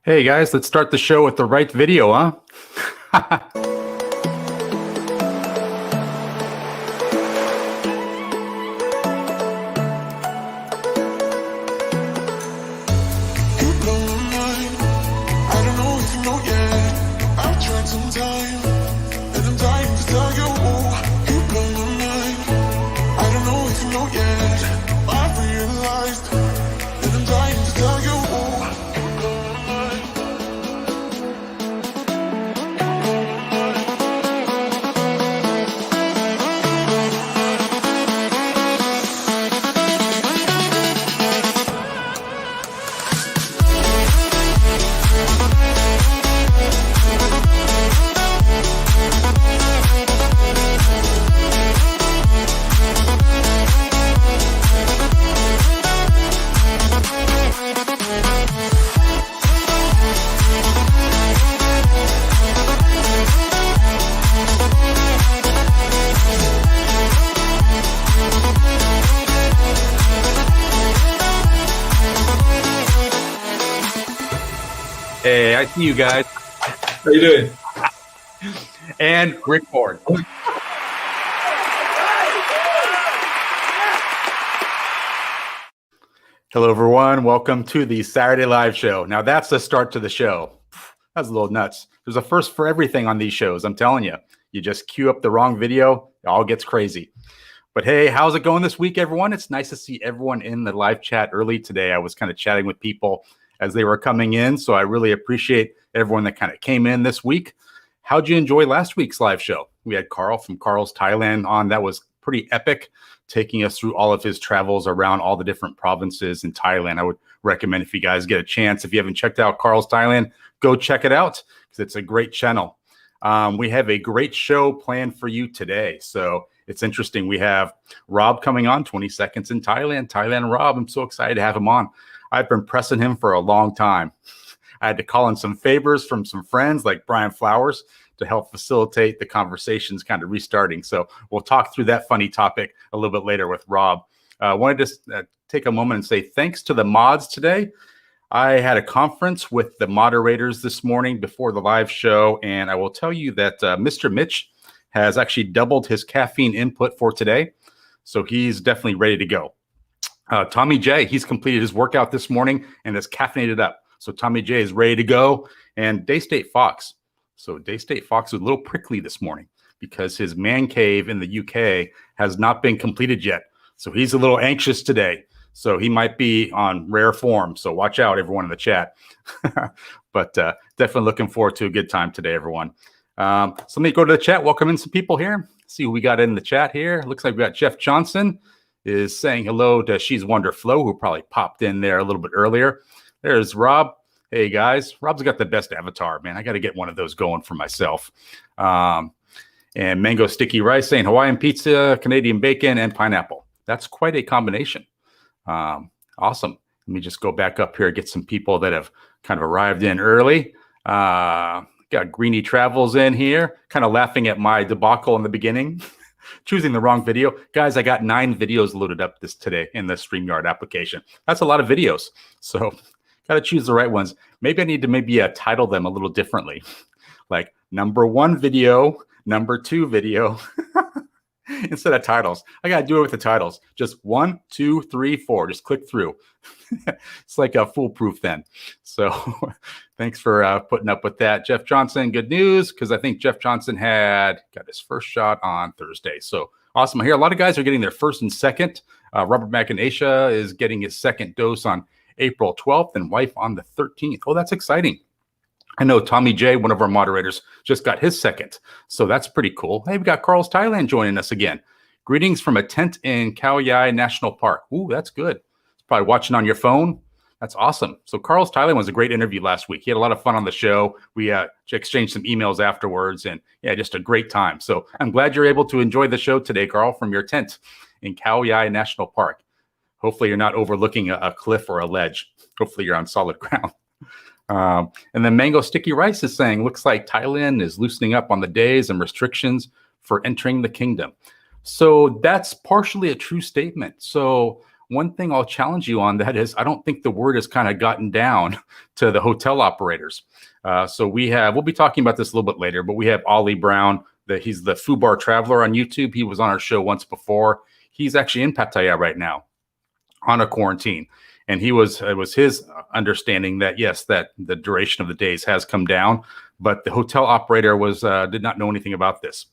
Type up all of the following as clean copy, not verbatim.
Hey guys, let's start the show with the right video, huh? Hey, I see you guys. How you doing? And record. Hello, everyone. Welcome to the Saturday Live Show. Now, that's the start to the show. That's a little nuts. There's a first for everything on these shows. I'm telling you. You just queue up the wrong video, it all gets crazy. But hey, how's it going this week, everyone? It's nice to see everyone in the live chat early today. I was kind of chatting with people as they were coming in, so I really appreciate everyone that kind of came in this week. How'd you enjoy last week's live show? We had Carl from Carl's Thailand on. That was pretty epic, taking us through all of his travels around all the different provinces in Thailand. I would recommend, if you guys get a chance, if you haven't checked out Carl's Thailand, go check it out because it's a great channel. We have a great show planned for you today. So it's interesting. We have Rob coming on, 20 seconds in Thailand. Thailand Rob, I'm so excited to have him on. I've been pressing him for a long time. I had to call in some favors from some friends like Brian Flowers to help facilitate the conversations kind of restarting. So we'll talk through that funny topic a little bit later with Rob. I wanted to take a moment and say thanks to the mods today. I had a conference with the moderators this morning before the live show, and I will tell you that Mr. Mitch has actually doubled his caffeine input for today. So he's definitely ready to go. Tommy J, he's completed his workout this morning and has caffeinated up. So Tommy J is ready to go. And Daystate Fox. So Daystate Fox was a little prickly this morning because his man cave in the UK has not been completed yet. So he's a little anxious today. So he might be on rare form. So watch out, everyone in the chat. But definitely looking forward to a good time today, everyone. So let me go to the chat. Welcome in some people here. See who we got in the chat here. Looks like we got Jeff Johnson is saying hello to She's Wonder Flo, who probably popped in there a little bit earlier. There's Rob. Hey, guys. Rob's got the best avatar, man. I got to get one of those going for myself. And Mango Sticky Rice saying Hawaiian pizza, Canadian bacon, and pineapple. That's quite a combination. Awesome. Let me just go back up here, get some people that have kind of arrived in early. Got Greeny Travels in here, kind of laughing at my debacle in the beginning. Choosing the wrong video. Guys, I got 9 videos loaded up today in the StreamYard application. That's a lot of videos. So got to choose the right ones. Maybe I need to title them a little differently. Like number 1 video, number 2 video. Instead of titles. I got to do it with the titles. Just 1, 2, 3, 4. Just click through. It's like a foolproof then. So thanks for putting up with that. Jeff Johnson, good news, because I think Jeff Johnson got his first shot on Thursday. So awesome. I hear a lot of guys are getting their first and second. Robert McInacia is getting his second dose on April 12th and wife on the 13th. Oh, that's exciting. I know Tommy J, one of our moderators, just got his second. So that's pretty cool. Hey, we got Carl's Thailand joining us again. Greetings from a tent in Khao Yai National Park. Ooh, that's good. It's probably watching on your phone. That's awesome. So Carl's Thailand was a great interview last week. He had a lot of fun on the show. We exchanged some emails afterwards, and yeah, just a great time. So I'm glad you're able to enjoy the show today, Carl, from your tent in Khao Yai National Park. Hopefully you're not overlooking a cliff or a ledge. Hopefully you're on solid ground. And then Mango Sticky Rice is saying, looks like Thailand is loosening up on the days and restrictions for entering the kingdom. So that's partially a true statement. So one thing I'll challenge you on that is I don't think the word has kind of gotten down to the hotel operators. So we'll be talking about this a little bit later, but we have Ollie Brown, he's the Fubar Traveler on YouTube. He was on our show once before. He's actually in Pattaya right now on a quarantine. And it was his understanding that, yes, that the duration of the days has come down, but the hotel operator did not know anything about this.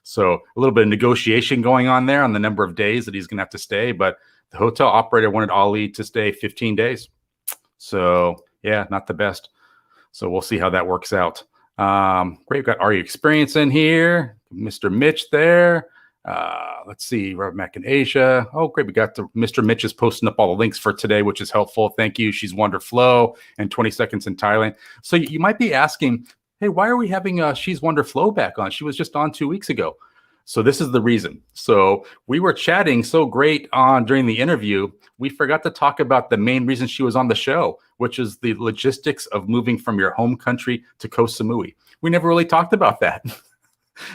So a little bit of negotiation going on there on the number of days that he's going to have to stay. But the hotel operator wanted Ollie to stay 15 days. So, yeah, not the best. So we'll see how that works out. Great. We've got Are You Experience in here? Mr. Mitch there. Let's see, Rob Mac in Asia. Oh, great. We got Mr. Mitch is posting up all the links for today, which is helpful. Thank you. She's Wonderflow and 20 seconds in Thailand. So you might be asking, hey, why are we having She's Wonderflow back on? She was just on 2 weeks ago. So this is the reason. So we were chatting so great during the interview, we forgot to talk about the main reason she was on the show, which is the logistics of moving from your home country to Koh Samui. We never really talked about that.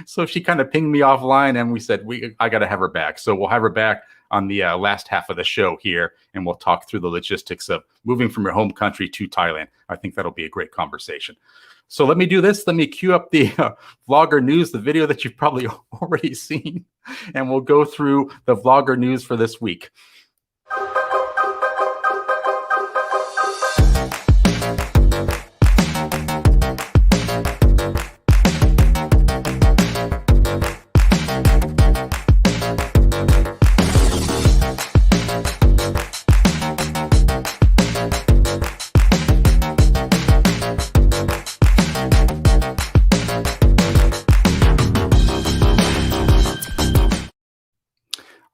So she kind of pinged me offline and we said, I got to have her back. So we'll have her back on the last half of the show here, and we'll talk through the logistics of moving from your home country to Thailand. I think that'll be a great conversation. So let me do this. Let me cue up the Vlogger News, the video that you've probably already seen, and we'll go through the Vlogger News for this week.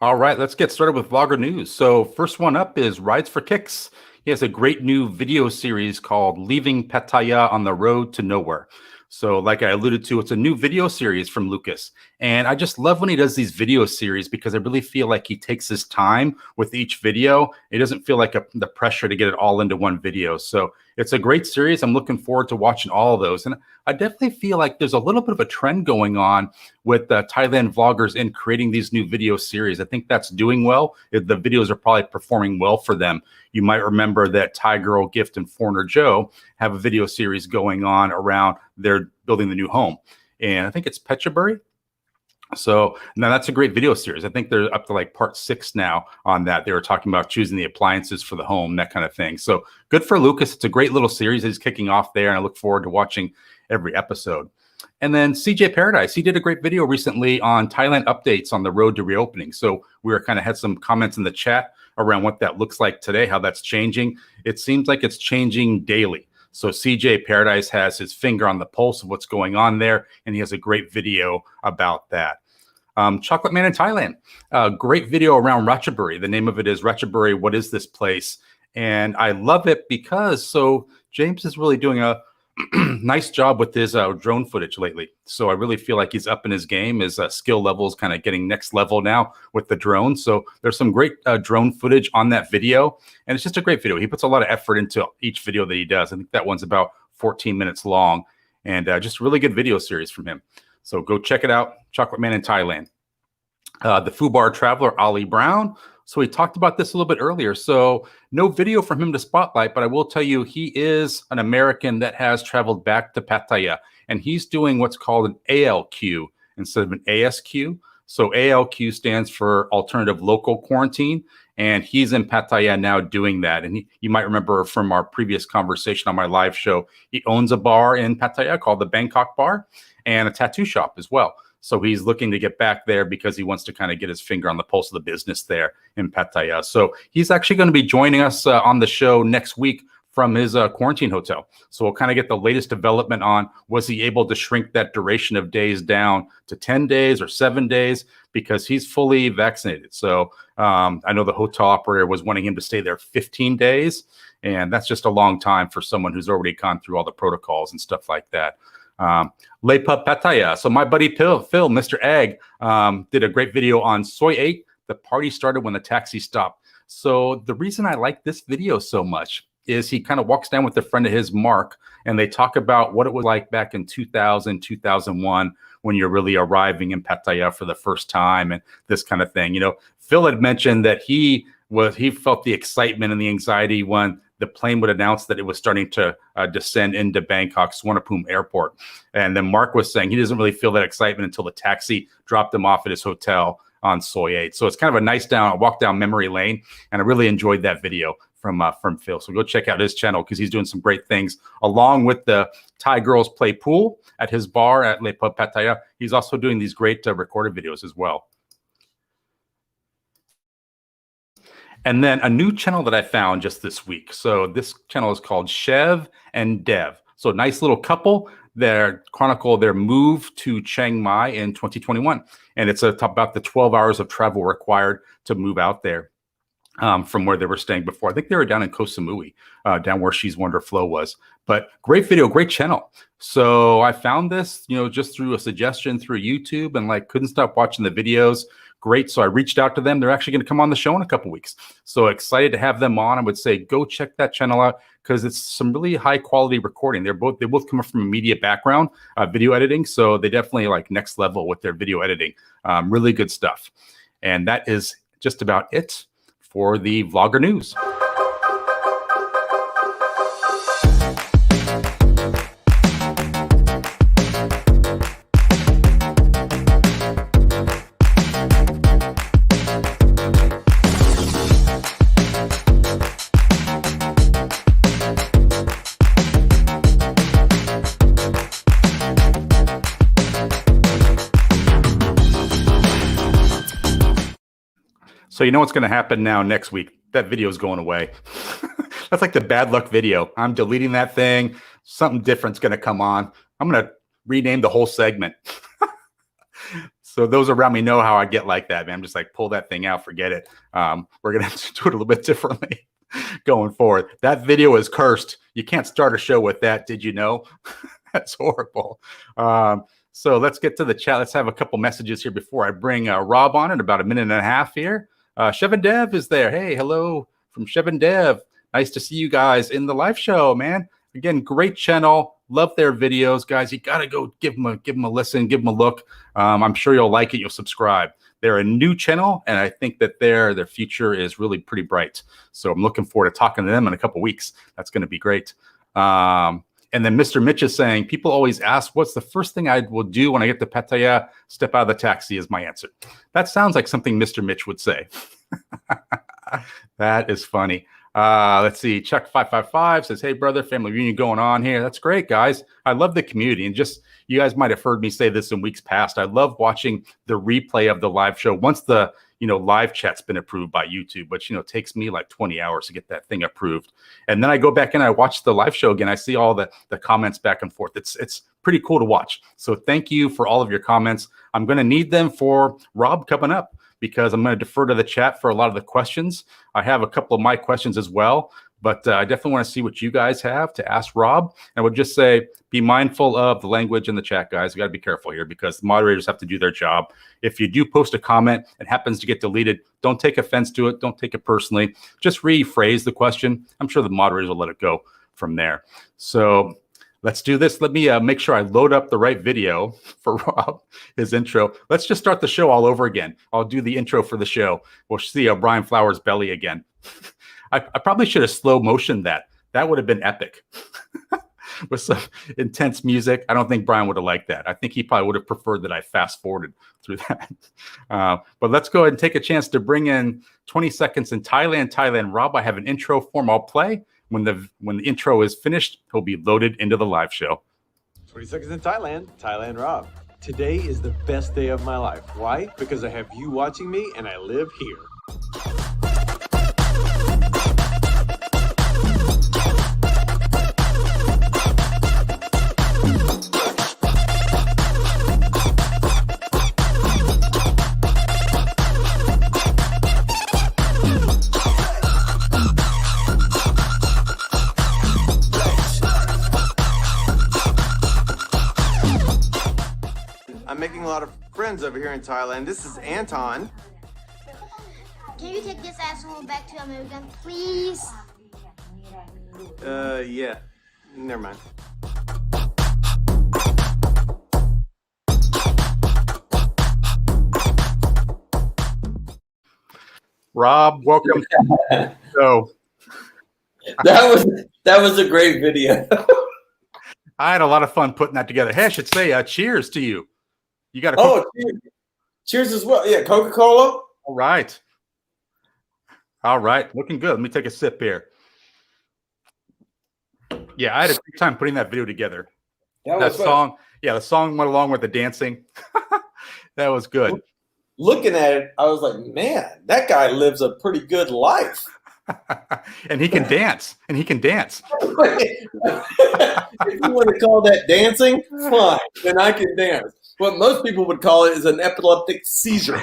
All right, let's get started with Vlogger News. So first one up is Rides for Kicks. He has a great new video series called Leaving Pattaya on the Road to Nowhere. So like I alluded to, it's a new video series from Lucas. And I just love when he does these video series because I really feel like he takes his time with each video. It doesn't feel like the pressure to get it all into one video. So it's a great series. I'm looking forward to watching all of those. And I definitely feel like there's a little bit of a trend going on with Thailand vloggers in creating these new video series. I think that's doing well. The videos are probably performing well for them. You might remember that Thai Girl Gift and Foreigner Joe have a video series going on around their building the new home. And I think it's Pechenbury. So now that's a great video series. I think they're up to like part 6 now on that. They were talking about choosing the appliances for the home, that kind of thing. So good for Lucas. It's a great little series he's kicking off there, and I look forward to watching every episode. And then CJ Paradise, he did a great video recently on Thailand updates on the road to reopening. So we were kind of had some comments in the chat around what that looks like today, how that's changing. It seems like it's changing daily. So CJ Paradise has his finger on the pulse of what's going on there, and he has a great video about that. Chocolate Man in Thailand, great video around Ratchaburi. The name of it is Ratchaburi, What Is This Place? And I love it because James is really doing a nice job with his drone footage lately. So I really feel like he's up in his game. His skill level is kind of getting next level now with the drone. So there's some great drone footage on that video. And it's just a great video. He puts a lot of effort into each video that he does. I think that one's about 14 minutes long, and just really good video series from him. So go check it out. Chocolate Man in Thailand. The Fubar Traveler, Ollie Brown. So we talked about this a little bit earlier. So no video from him to spotlight, but I will tell you he is an American that has traveled back to Pattaya, and he's doing what's called an ALQ instead of an ASQ. So ALQ stands for Alternative Local Quarantine, and he's in Pattaya now doing that. And you might remember from our previous conversation on my live show, he owns a bar in Pattaya called the Bangkok Bar and a tattoo shop as well. So he's looking to get back there because he wants to kind of get his finger on the pulse of the business there in Pattaya. So he's actually going to be joining us on the show next week from his quarantine hotel. So we'll kind of get the latest development on, was he able to shrink that duration of days down to 10 days or 7 days, because he's fully vaccinated. So I know the hotel operator was wanting him to stay there 15 days. And that's just a long time for someone who's already gone through all the protocols and stuff like that. Lepa Pattaya. So my buddy Phil, Mr. Egg, did a great video on Soy 8. The party started when the taxi stopped. So the reason I like this video so much is he kind of walks down with a friend of his, Mark, and they talk about what it was like back in 2000, 2001, when you're really arriving in Pattaya for the first time and this kind of thing. You know, Phil had mentioned that he was he felt the excitement and the anxiety when the plane would announce that it was starting to descend into Bangkok Suvarnabhumi Airport. And then Mark was saying he doesn't really feel that excitement until the taxi dropped him off at his hotel on Soi 8. So it's kind of a nice walk down memory lane. And I really enjoyed that video from Phil. So go check out his channel because he's doing some great things along with the Thai girls play pool at his bar at Le Pub Pattaya. He's also doing these great recorded videos as well. And then a new channel that I found just this week. So this channel is called Chev and Dev. So a nice little couple that chronicle their move to Chiang Mai in 2021. And it's about the 12 hours of travel required to move out there from where they were staying before. I think they were down in Koh Samui, down where She's Wonder Flo was. But great video, great channel. So I found this, just through a suggestion through YouTube and couldn't stop watching the videos. Great. So I reached out to them. They're actually going to come on the show in a couple weeks. So excited to have them on. I would say go check that channel out because it's some really high quality recording. They both come from a media background, video editing. So they definitely next level with their video editing. Really good stuff. And that is just about it for the Vlogger News. So you know what's going to happen now next week? That video is going away. That's like the bad luck video. I'm deleting that thing. Something different's going to come on. I'm going to rename the whole segment. So those around me know how I get like that, man. I'm just pull that thing out, forget it. We're going to have to do it a little bit differently going forward. That video is cursed. You can't start a show with that. Did you know? That's horrible. So let's get to the chat. Let's have a couple messages here before I bring Rob on in about a minute and a half here. Chev and Dev is there. Hey, hello from Chev and Dev. Nice to see you guys in the live show, man. Again, great channel. Love their videos, guys. You got to go give them a listen, give them a look. I'm sure you'll like it. You'll subscribe. They're a new channel, and I think that their future is really pretty bright. So I'm looking forward to talking to them in a couple weeks. That's going to be great. And then Mr. Mitch is saying, people always ask, what's the first thing I will do when I get to Pattaya? Step out of the taxi is my answer. That sounds like something Mr. Mitch would say. That is funny. Let's see. Chuck 555 says, hey, brother, family reunion going on here. That's great, guys. I love the community. And just, you guys might have heard me say this in weeks past. I love watching the replay of the live show. Once the live chat's been approved by YouTube, which, it takes me 20 hours to get that thing approved. And then I go back and I watch the live show again. I see all the comments back and forth. It's pretty cool to watch. So thank you for all of your comments. I'm going to need them for Rob coming up because I'm going to defer to the chat for a lot of the questions. I have a couple of my questions as well, but I definitely want to see what you guys have to ask Rob. And I would just say, be mindful of the language in the chat, guys. You got to be careful here because the moderators have to do their job. If you do post a comment and happens to get deleted, don't take offense to it. Don't take it personally. Just rephrase the question. I'm sure the moderators will let it go from there. So let's do this. Let me make sure I load up the right video for Rob, his intro. Let's just start the show all over again. I'll do the intro for the show. We'll see Brian Flowers' belly again. I probably should have slow motioned that. That would have been epic. With some intense music. I don't think Brian would have liked that. I think he probably would have preferred that I fast forwarded through that. But let's go ahead and take a chance to bring in 20 seconds in Thailand. Rob, I have an intro form I'll play. When the intro is finished, he'll be loaded into the live show. 20 seconds in Thailand Rob. Today is the best day of my life. Why? Because I have you watching me and I live here. I'm making a lot of friends over here in Thailand. This is Anton. Can you take this asshole back to America, please? Yeah. Never mind. Rob, welcome. So that was a great video. I had a lot of fun putting that together. Hey, I should say cheers to you. You got a cheers as well. Yeah, Coca-Cola. All right. Looking good. Let me take a sip here. Yeah, I had a great time putting that video together. That song, the song went along with the dancing. That was good. Looking at it, I was like, man, that guy lives a pretty good life. And he can dance. If you want to call that dancing, fine. Then I can dance. What most people would call it is an epileptic seizure.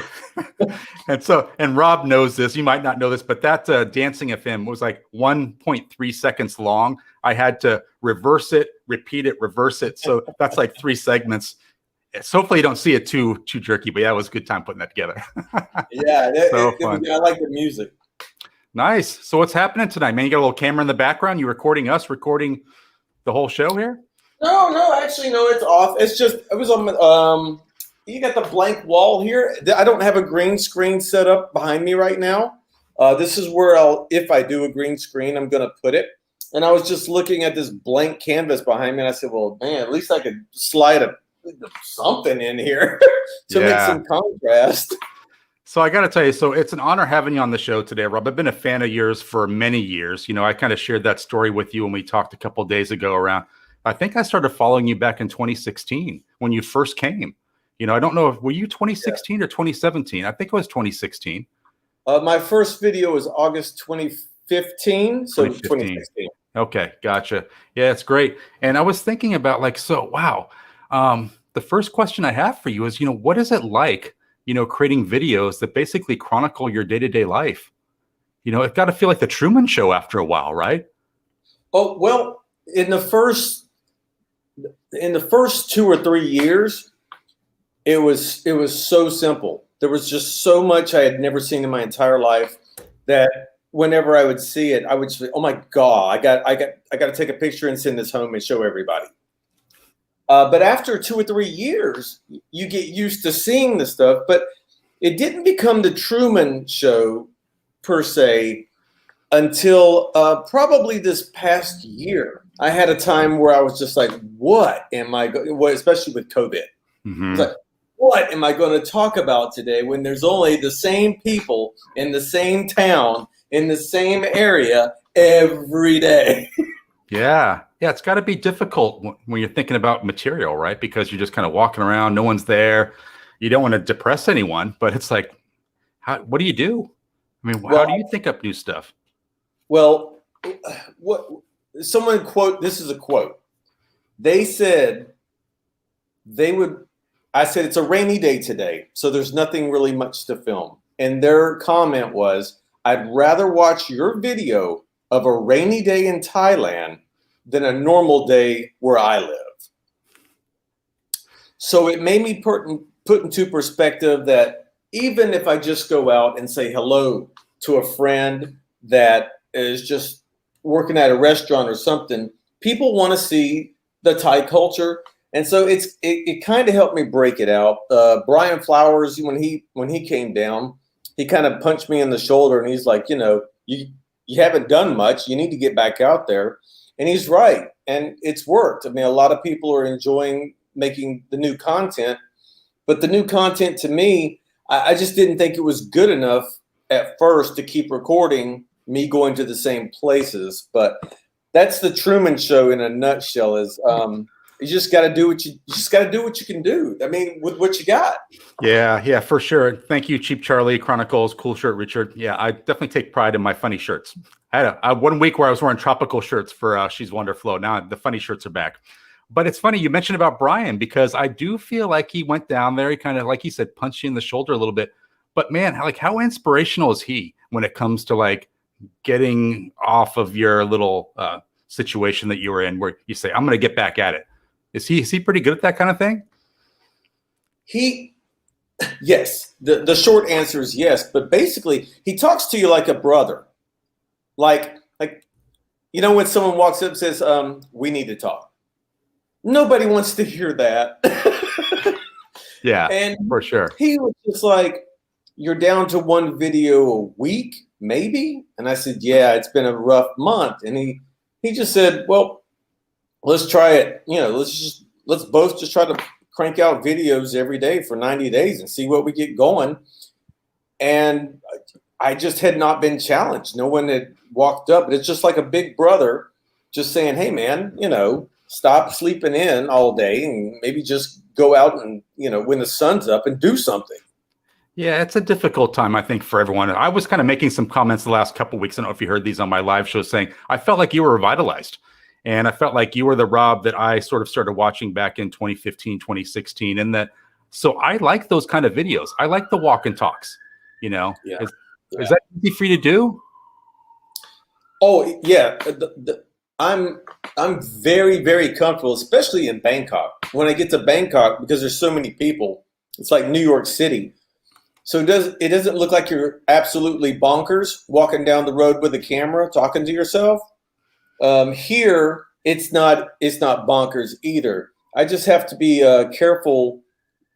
And Rob knows this. You might not know this, but that dancing of him was like 1.3 seconds long. I had to reverse it, repeat it, reverse it. So that's like 3 segments. So hopefully you don't see it too jerky, but yeah, it was a good time putting that together. Yeah, I like the music. Nice. So what's happening tonight, man? You got a little camera in the background? You recording the whole show here? No, actually, no, it's off. It was on, you got the blank wall here. I don't have a green screen set up behind me right now. This is where if I do a green screen, I'm going to put it. And I was just looking at this blank canvas behind me, and I said, well, man, at least I could slide something in here to make some contrast. So I got to tell you, so it's an honor having you on the show today, Rob. I've been a fan of yours for many years. You know, I kind of shared that story with you when we talked a couple of days ago around, I think I started following you back in 2016 when you first came. You know, I don't know were you 2016 or 2017? I think it was 2016. My first video was August 2015. So 2016. Okay, gotcha. Yeah, it's great. And I was thinking about wow. The first question I have for you is, what is it like, creating videos that basically chronicle your day-to-day life? It's got to feel like the Truman Show after a while, right? Oh, well, in the first 2 or 3 years, it was so simple. There was just so much I had never seen in my entire life that whenever I would see it, I would say, "Oh my God, I got to take a picture and send this home and show everybody." But after 2 or 3 years, you get used to seeing the stuff. But it didn't become the Truman Show per se until probably this past year. I had a time where I was just like, "What am I going?" Well, especially with COVID, it's like, "What am I going to talk about today?" When there's only the same people in the same town in the same area every day. Yeah, it's got to be difficult when you're thinking about material, right? Because you're just kind of walking around, no one's there. You don't want to depress anyone, but it's like, what do you do? I mean, how do you think up new stuff? Well, this is a quote. They said I said, it's a rainy day today, so there's nothing really much to film. And their comment was, I'd rather watch your video of a rainy day in Thailand than a normal day where I live. So it made me put into perspective that even if I just go out and say hello to a friend that is just working at a restaurant or something, people want to see the Thai culture. And so it kind of helped me break it out. Brian Flowers, when he came down, he kind of punched me in the shoulder and he's like, you haven't done much. You need to get back out there. And he's right. And it's worked. I mean, a lot of people are enjoying making the new content, but the new content to me, I just didn't think it was good enough at first to keep recording me going to the same places. But that's the Truman Show in a nutshell. Is you just got to do what you can do. I mean, with what you got. Yeah, for sure. Thank you, Cheap Charlie, Chronicles, Cool Shirt, Richard. Yeah, I definitely take pride in my funny shirts. I had 1 week where I was wearing tropical shirts for She's Wonderful. Now the funny shirts are back. But it's funny you mentioned about Brian, because I do feel like he went down there. He kind of, like he said, punched you in the shoulder a little bit. But man, how inspirational is he when it comes to getting off of your little situation that you were in, where you say, I'm going to get back at it. Is he pretty good at that kind of thing? Yes. The short answer is yes. But basically, he talks to you like a brother. Like when someone walks up and says, we need to talk. Nobody wants to hear that. Yeah, and for sure. He was just like, you're down to one video a week, maybe? And I said, yeah, it's been a rough month. And he just said, well, let's try it. Let's both just try to crank out videos every day for 90 days and see what we get going. And I just had not been challenged. No one had walked up. But it's just like a big brother just saying, hey, man, stop sleeping in all day and maybe just go out and, when the sun's up and do something. Yeah, it's a difficult time, I think, for everyone. I was kind of making some comments the last couple of weeks. I don't know if you heard these on my live show, saying I felt like you were revitalized. And I felt like you were the Rob that I sort of started watching back in 2015, 2016. And so I like those kind of videos. I like the walk and talks, Yeah. Is that easy for you to do? Oh, yeah. I'm very, very comfortable, especially in Bangkok. When I get to Bangkok, because there's so many people, it's like New York City. So it doesn't look like you're absolutely bonkers walking down the road with a camera talking to yourself. Here, it's not bonkers either. I just have to be careful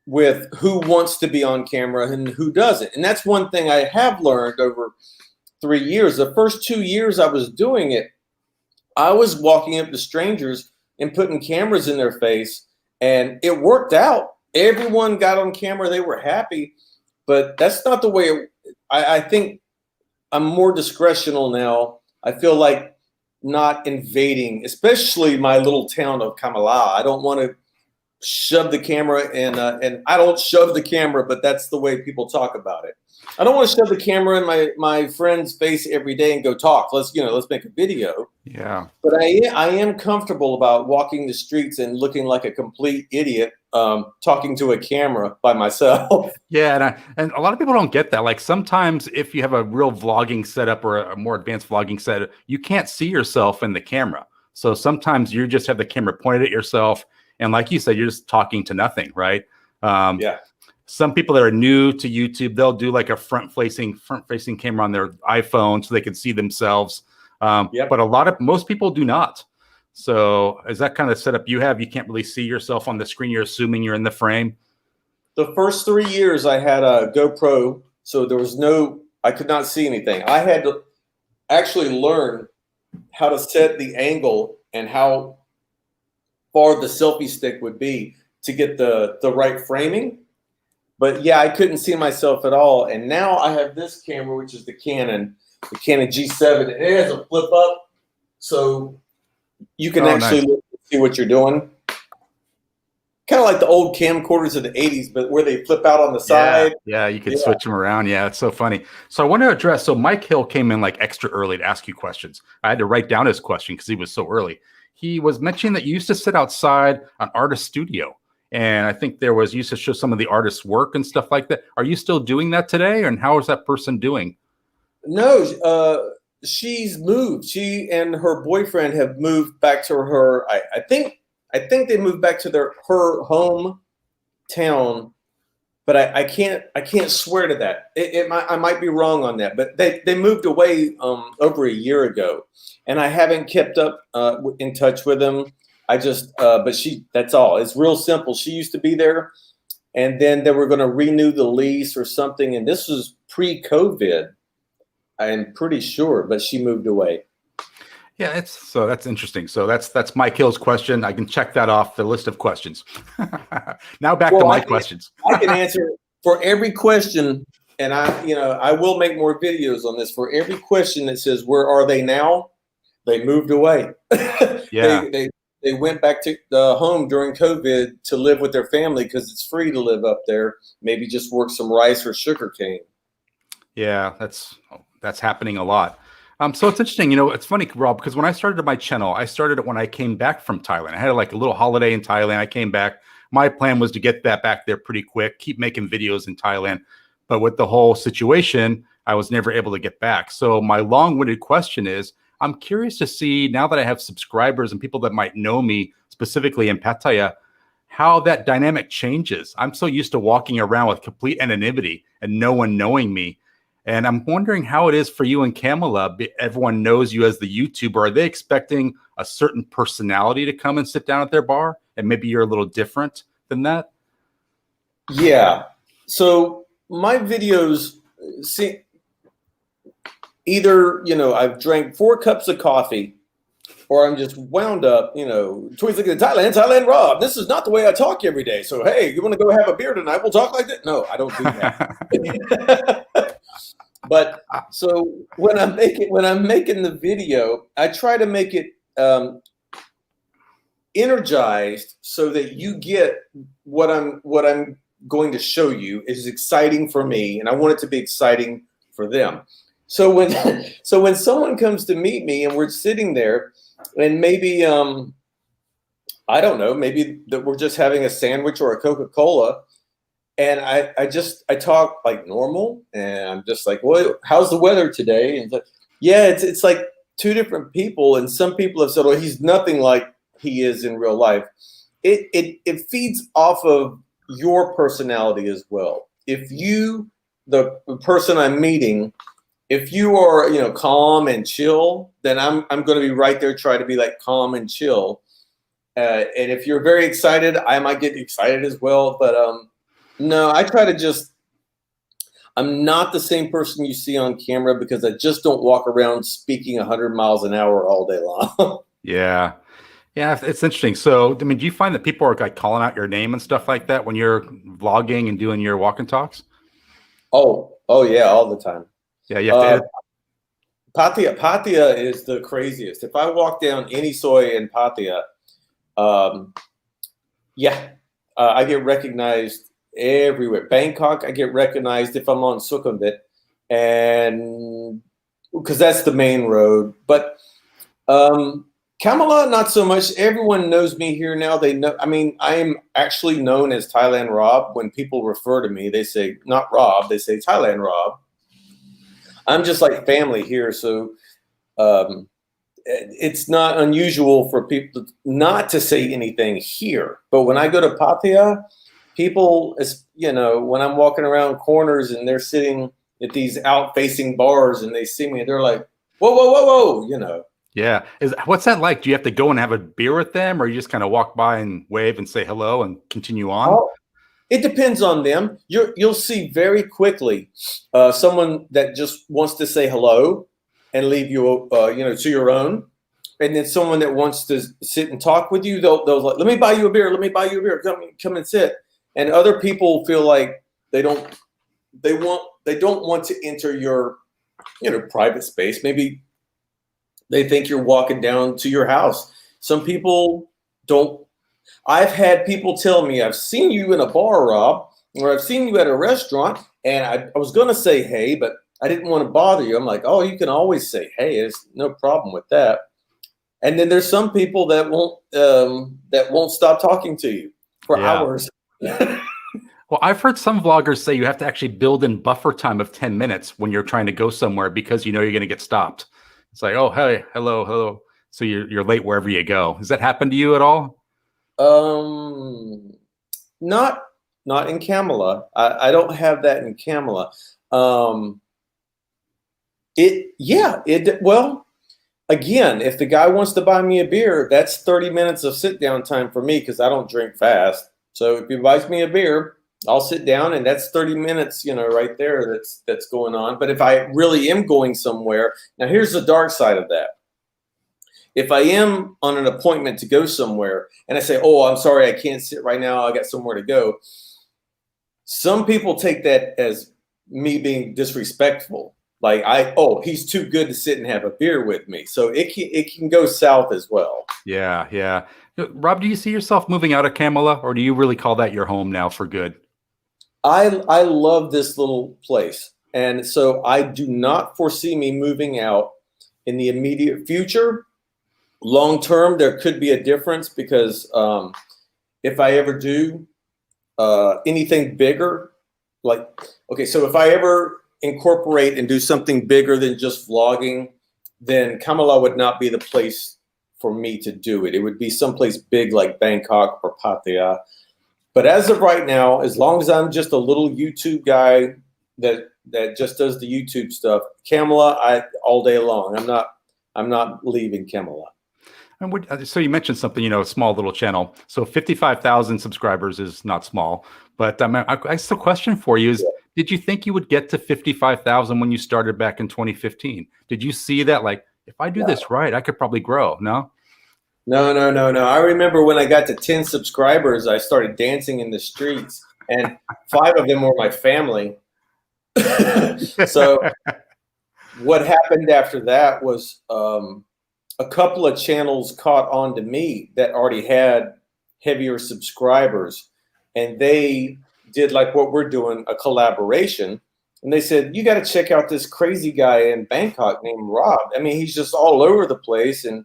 with who wants to be on camera and who doesn't. And that's one thing I have learned over 3 years. The first 2 years I was doing it, I was walking up to strangers and putting cameras in their face, and it worked out. Everyone got on camera. They were happy. But that's not the way I think. I'm more discretional now. I feel like not invading, especially my little town of Kamala. I don't want to shove the camera in, and I don't shove the camera, but that's the way people talk about it. I don't want to shove the camera in my friend's face every day and go talk. Let's make a video. Yeah. But I am comfortable about walking the streets and looking like a complete idiot, talking to a camera by myself. Yeah, and a lot of people don't get that. Like sometimes if you have a real vlogging setup or a more advanced vlogging setup, you can't see yourself in the camera. So sometimes you just have the camera pointed at yourself, and like you said, you're just talking to nothing, right? Yeah. Some people that are new to YouTube, they'll do like a front-facing camera on their iPhone so they can see themselves. Yep. But most people do not. So is that kind of setup you have? You can't really see yourself on the screen. You're assuming you're in the frame. The first 3 years I had a GoPro, so I could not see anything. I had to actually learn how to set the angle and how far the selfie stick would be to get the right framing. But yeah, I couldn't see myself at all. And now I have this camera, which is the Canon G7. And it has a flip up, so you can actually look and see what you're doing. Kind of like the old camcorders of the 80s, but where they flip out on the side. Yeah, you can switch them around. Yeah, it's so funny. So I want to address, so Mike Hill came in like extra early to ask you questions. I had to write down his question because he was so early. He was mentioning that you used to sit outside an artist studio. And I think you used to show some of the artist's work and stuff like that. Are you still doing that today? And how is that person doing? No, she's moved. She and her boyfriend have moved back to her. I think they moved back to her hometown, but I can't swear to that. I might be wrong on that, but they moved away over a year ago, and I haven't kept up in touch with them. I just, that's all. It's real simple. She used to be there, and then they were going to renew the lease or something. And this was pre-COVID, I'm pretty sure, but she moved away. Yeah, that's interesting. So that's Mike Hill's question. I can check that off the list of questions. Now back to my questions. I can answer for every question, and I will make more videos on this. For every question that says, where are they now? They moved away. Yeah. They went back to the home during COVID to live with their family because it's free to live up there. Maybe just work some rice or sugarcane. Yeah, that's happening a lot. So it's interesting. It's funny, Rob, because when I started my channel, I started it when I came back from Thailand. I had like a little holiday in Thailand. I came back. My plan was to get that back there pretty quick, keep making videos in Thailand. But with the whole situation, I was never able to get back. So my long-winded question is, I'm curious to see, now that I have subscribers and people that might know me specifically in Pattaya, how that dynamic changes. I'm so used to walking around with complete anonymity and no one knowing me. And I'm wondering how it is for you and Kamala. Everyone knows you as the YouTuber. Are they expecting a certain personality to come and sit down at their bar? And maybe you're a little different than that? Yeah. So my videos, see, either, I've drank 4 cups of coffee, or I'm just wound up, Toys looking at Thailand Rob. This is not the way I talk every day. So, hey, you want to go have a beer tonight? We'll talk like that. No, I don't do that. But so when I'm making the video, I try to make it energized so that you get what I'm going to show you is exciting for me, and I want it to be exciting for them. So when someone comes to meet me and we're sitting there, and maybe I don't know, maybe that we're just having a sandwich or a Coca-Cola, and I talk like normal, and I'm just like, well, how's the weather today? And yeah, it's like 2 different people, and some people have said, well, he's nothing like he is in real life. It feeds off of your personality as well. If you, the person I'm meeting, if you are, calm and chill, then I'm going to be right there trying to be like calm and chill. And if you're very excited, I might get excited as well. But no, I try to I'm not the same person you see on camera, because I just don't walk around speaking 100 miles an hour all day long. Yeah. Yeah, it's interesting. So, I mean, do you find that people are like calling out your name and stuff like that when you're vlogging and doing your walk and talks? Oh yeah, all the time. Yeah, you have to. Pattaya is the craziest. If I walk down any soy in Pattaya, I get recognized everywhere. Bangkok, I get recognized if I'm on Sukhumvit, and because that's the main road. But Kamala, not so much. Everyone knows me here now. They know. I mean, I am actually known as Thailand Rob. When people refer to me, they say not Rob. They say Thailand Rob. I'm just like family here, so it's not unusual for people not to say anything here. But when I go to Pattaya, people, when I'm walking around corners and they're sitting at these out-facing bars and they see me, they're like, whoa, whoa, whoa, whoa, Yeah. What's that like? Do you have to go and have a beer with them, or you just kind of walk by and wave and say hello and continue on? Oh, it depends on them. You'll see very quickly someone that just wants to say hello and leave you, to your own, and then someone that wants to sit and talk with you. They'll like, let me buy you a beer. Let me buy you a beer. Come and sit. And other people feel like they don't want to enter your, private space. Maybe they think you're walking down to your house. Some people don't. I've had people tell me, I've seen you in a bar, Rob, or I've seen you at a restaurant, and I was going to say hey, but I didn't want to bother you. I'm like, oh, you can always say hey. There's no problem with that. And then there's some people that won't stop talking to you for hours. Well, I've heard some vloggers say you have to actually build in buffer time of 10 minutes when you're trying to go somewhere, because you're going to get stopped. It's like, oh, hey, hello. So you're late wherever you go. Has that happened to you at all? Not in Kamala. I don't have that in Kamala. Well, again, if the guy wants to buy me a beer, that's 30 minutes of sit down time for me, because I don't drink fast. So if he buys me a beer, I'll sit down, and that's 30 minutes, right there. That's going on. But if I really am going somewhere, now here's the dark side of that. If I am on an appointment to go somewhere and I say, oh, I'm sorry, I can't sit right now, I got somewhere to go, some people take that as me being disrespectful. Like, he's too good to sit and have a beer with me. So it can go south as well. Yeah. Rob, do you see yourself moving out of Kamala, or do you really call that your home now for good? I love this little place. And so I do not foresee me moving out in the immediate future. Long term, there could be a difference, because if I ever do anything bigger, so if I ever incorporate and do something bigger than just vlogging, then Kamala would not be the place for me to do it. It would be someplace big like Bangkok or Pattaya. But as of right now, as long as I'm just a little YouTube guy that just does the YouTube stuff, Kamala, all day long. I'm not leaving Kamala. And so you mentioned something, a small little channel. So 55,000 subscribers is not small. But I guess the question for you is, Did you think you would get to 55,000 when you started back in 2015? Did you see that, like, if I do this right, I could probably grow? No? No. I remember when I got to 10 subscribers, I started dancing in the streets, and 5 of them were my family. So what happened after that was a couple of channels caught on to me that already had heavier subscribers, and they did like what we're doing, a collaboration. And they said, you got to check out this crazy guy in Bangkok named Rob. I mean, he's just all over the place. And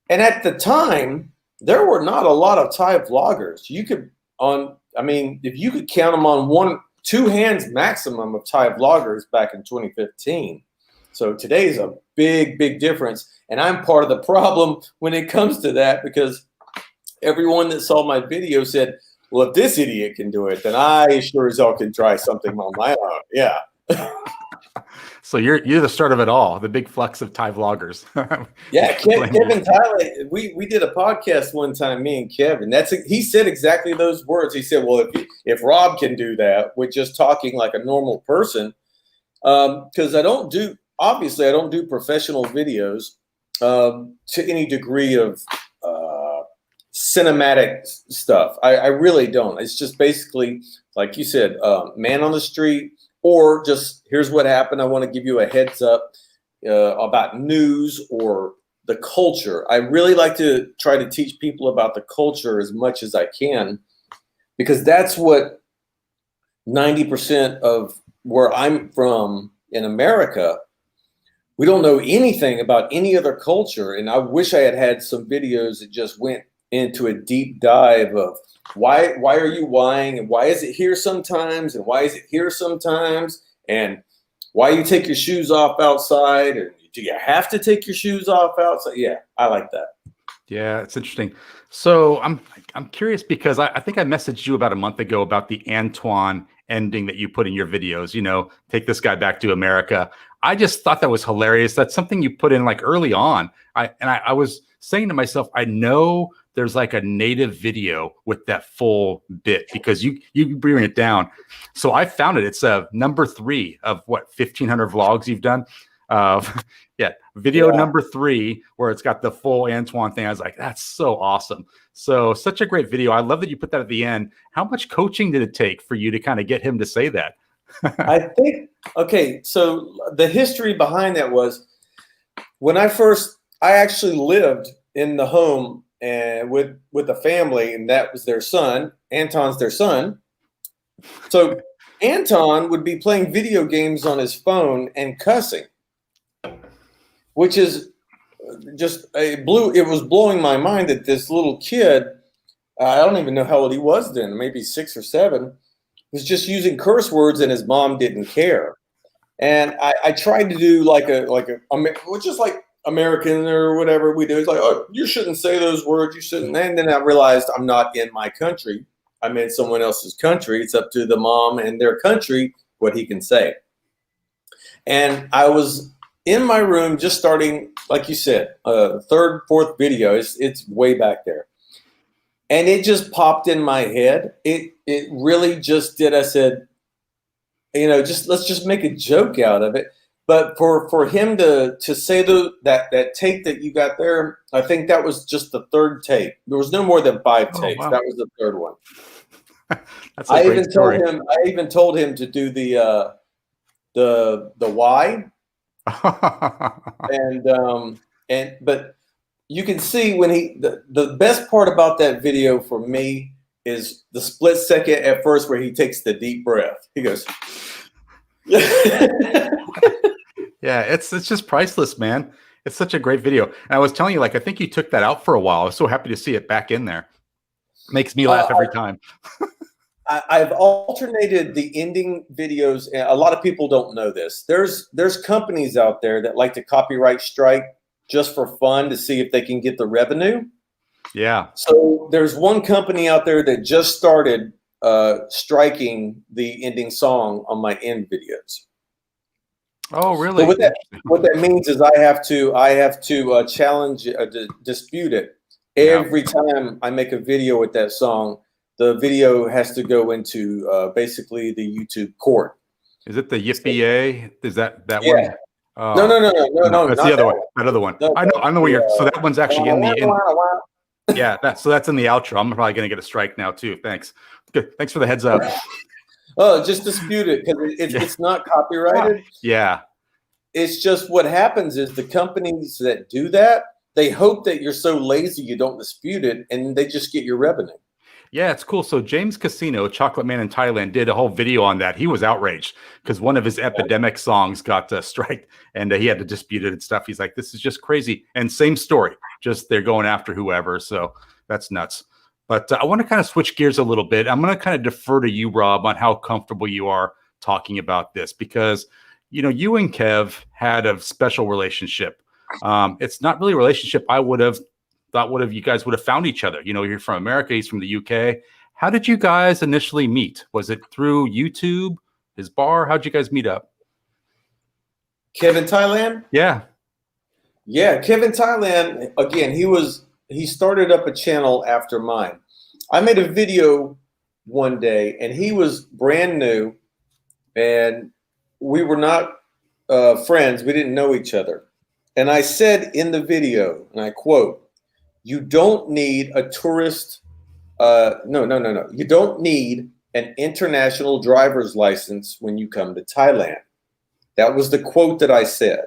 at the time, there were not a lot of Thai vloggers. You could if you could count them on 2 hands maximum of Thai vloggers back in 2015. So today's a big, big difference. And I'm part of the problem when it comes to that, because everyone that saw my video said, well, if this idiot can do it, then I sure as hell can try something on my own. Yeah. So you're the start of it all, the big flux of Thai vloggers. Yeah, Kevin Tyler, we did a podcast one time, me and Kevin. He said exactly those words. He said, well, if Rob can do that with just talking like a normal person, because I don't do professional videos to any degree of cinematic stuff. I really don't. It's just basically, like you said, man on the street, or just here's what happened. I want to give you a heads up about news or the culture. I really like to try to teach people about the culture as much as I can, because that's what 90% of where I'm from in America, we don't know anything about any other culture. And I wish I had some videos that just went into a deep dive of why are you lying, and why is it here sometimes, and why is it here sometimes, and why you take your shoes off outside, or do you have to take your shoes off outside? Yeah, I like that. Yeah, it's interesting. So I'm curious, because I think I messaged you about a month ago about the Antoine ending that you put in your videos, take this guy back to America. I just thought that was hilarious. That's something you put in like early on. I was saying to myself, I know there's like a native video with that full bit, because you bring it down. So I found it. It's number 3 of what, 1,500 vlogs you've done. Video number 3, where it's got the full Antoine thing. I was like, that's so awesome. So such a great video. I love that you put that at the end. How much coaching did it take for you to kind of get him to say that? I think, okay, so the history behind that was when I actually lived in the home and with a family, and that was their son. Anton's their son. So Anton would be playing video games on his phone and cussing, which is just it was blowing my mind that this little kid, I don't even know how old he was then, maybe 6 or 7, was just using curse words, and his mom didn't care. And I tried to do just like American or whatever we do. It's like, oh, you shouldn't say those words. You shouldn't. And then I realized I'm not in my country. I'm in someone else's country. It's up to the mom and their country what he can say. And I was in my room just starting, like you said, 3rd, 4th video. It's way back there. And it just popped in my head. It really just did. I said, let's just make a joke out of it. But for him to say that tape that you got there, I think that was just the 3rd tape. There was no more than 5 tapes. Wow. That was the 3rd one. That's a great story. I even told him to do the why. But you can see when the best part about that video for me is the split second at first where he takes the deep breath. He goes. Yeah, it's just priceless, man. It's such a great video. And I was telling you, I think you took that out for a while. I was so happy to see it back in there. Makes me laugh every time. I've alternated the ending videos. And a lot of people don't know this. There's companies out there that like to copyright strike just for fun to see if they can get the revenue. Yeah. So there's one company out there that just started striking the ending song on my end videos. Oh, really? So what that means is I have to challenge, dispute it every time I make a video with that song. the video has to go into basically the YouTube court. Is it the Yippee? Is that Yeah. one? No, That's not the other that one. That other one. No, I know what you're. So that one's actually in the. one. Yeah, so that's in the outro. I'm probably gonna get a strike now too. Thanks. Good. Thanks for the heads up. Oh, just dispute it because it's not copyrighted. Yeah. It's just what happens is the companies that do that, they hope that you're so lazy you don't dispute it, and they just get your revenue. Yeah, it's cool. So James Casino, Chocolate Man in Thailand, did a whole video on that. He was outraged because one of his epidemic songs got striked, and he had to dispute it and stuff. He's like, "This is just crazy." And same story, just they're going after whoever. So that's nuts. But I want to kind of switch gears a little bit. I'm going to kind of defer to you, Rob, on how comfortable you are talking about this because you and Kev had a special relationship. It's not really a relationship I would have thought you guys would have found each other. You're from America, he's from the UK. How did you guys initially meet? Was it through YouTube, his bar? How'd you guys meet up? Kevin Thailand? Yeah. Yeah, Kevin Thailand, again, he started up a channel after mine. I made a video one day and he was brand new and we were not friends. We didn't know each other. And I said in the video, and I quote, "You don't need a tourist. No. You don't need an international driver's license when you come to Thailand." That was the quote that I said.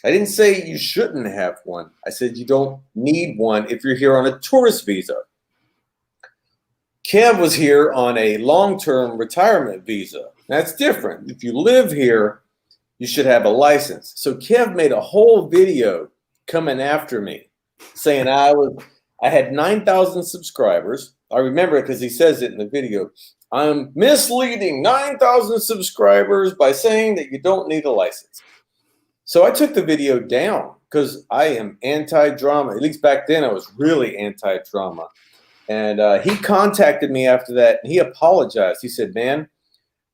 I didn't say you shouldn't have one. I said you don't need one if you're here on a tourist visa. Kev was here on a long-term retirement visa. That's different. If you live here, you should have a license. So Kev made a whole video coming after me, saying I had 9,000 subscribers. I remember it because he says it in the video. I'm misleading 9,000 subscribers by saying that you don't need a license. So I took the video down because I am anti-drama. At least back then I was really anti-drama. And he contacted me after that and he apologized. He said, "Man,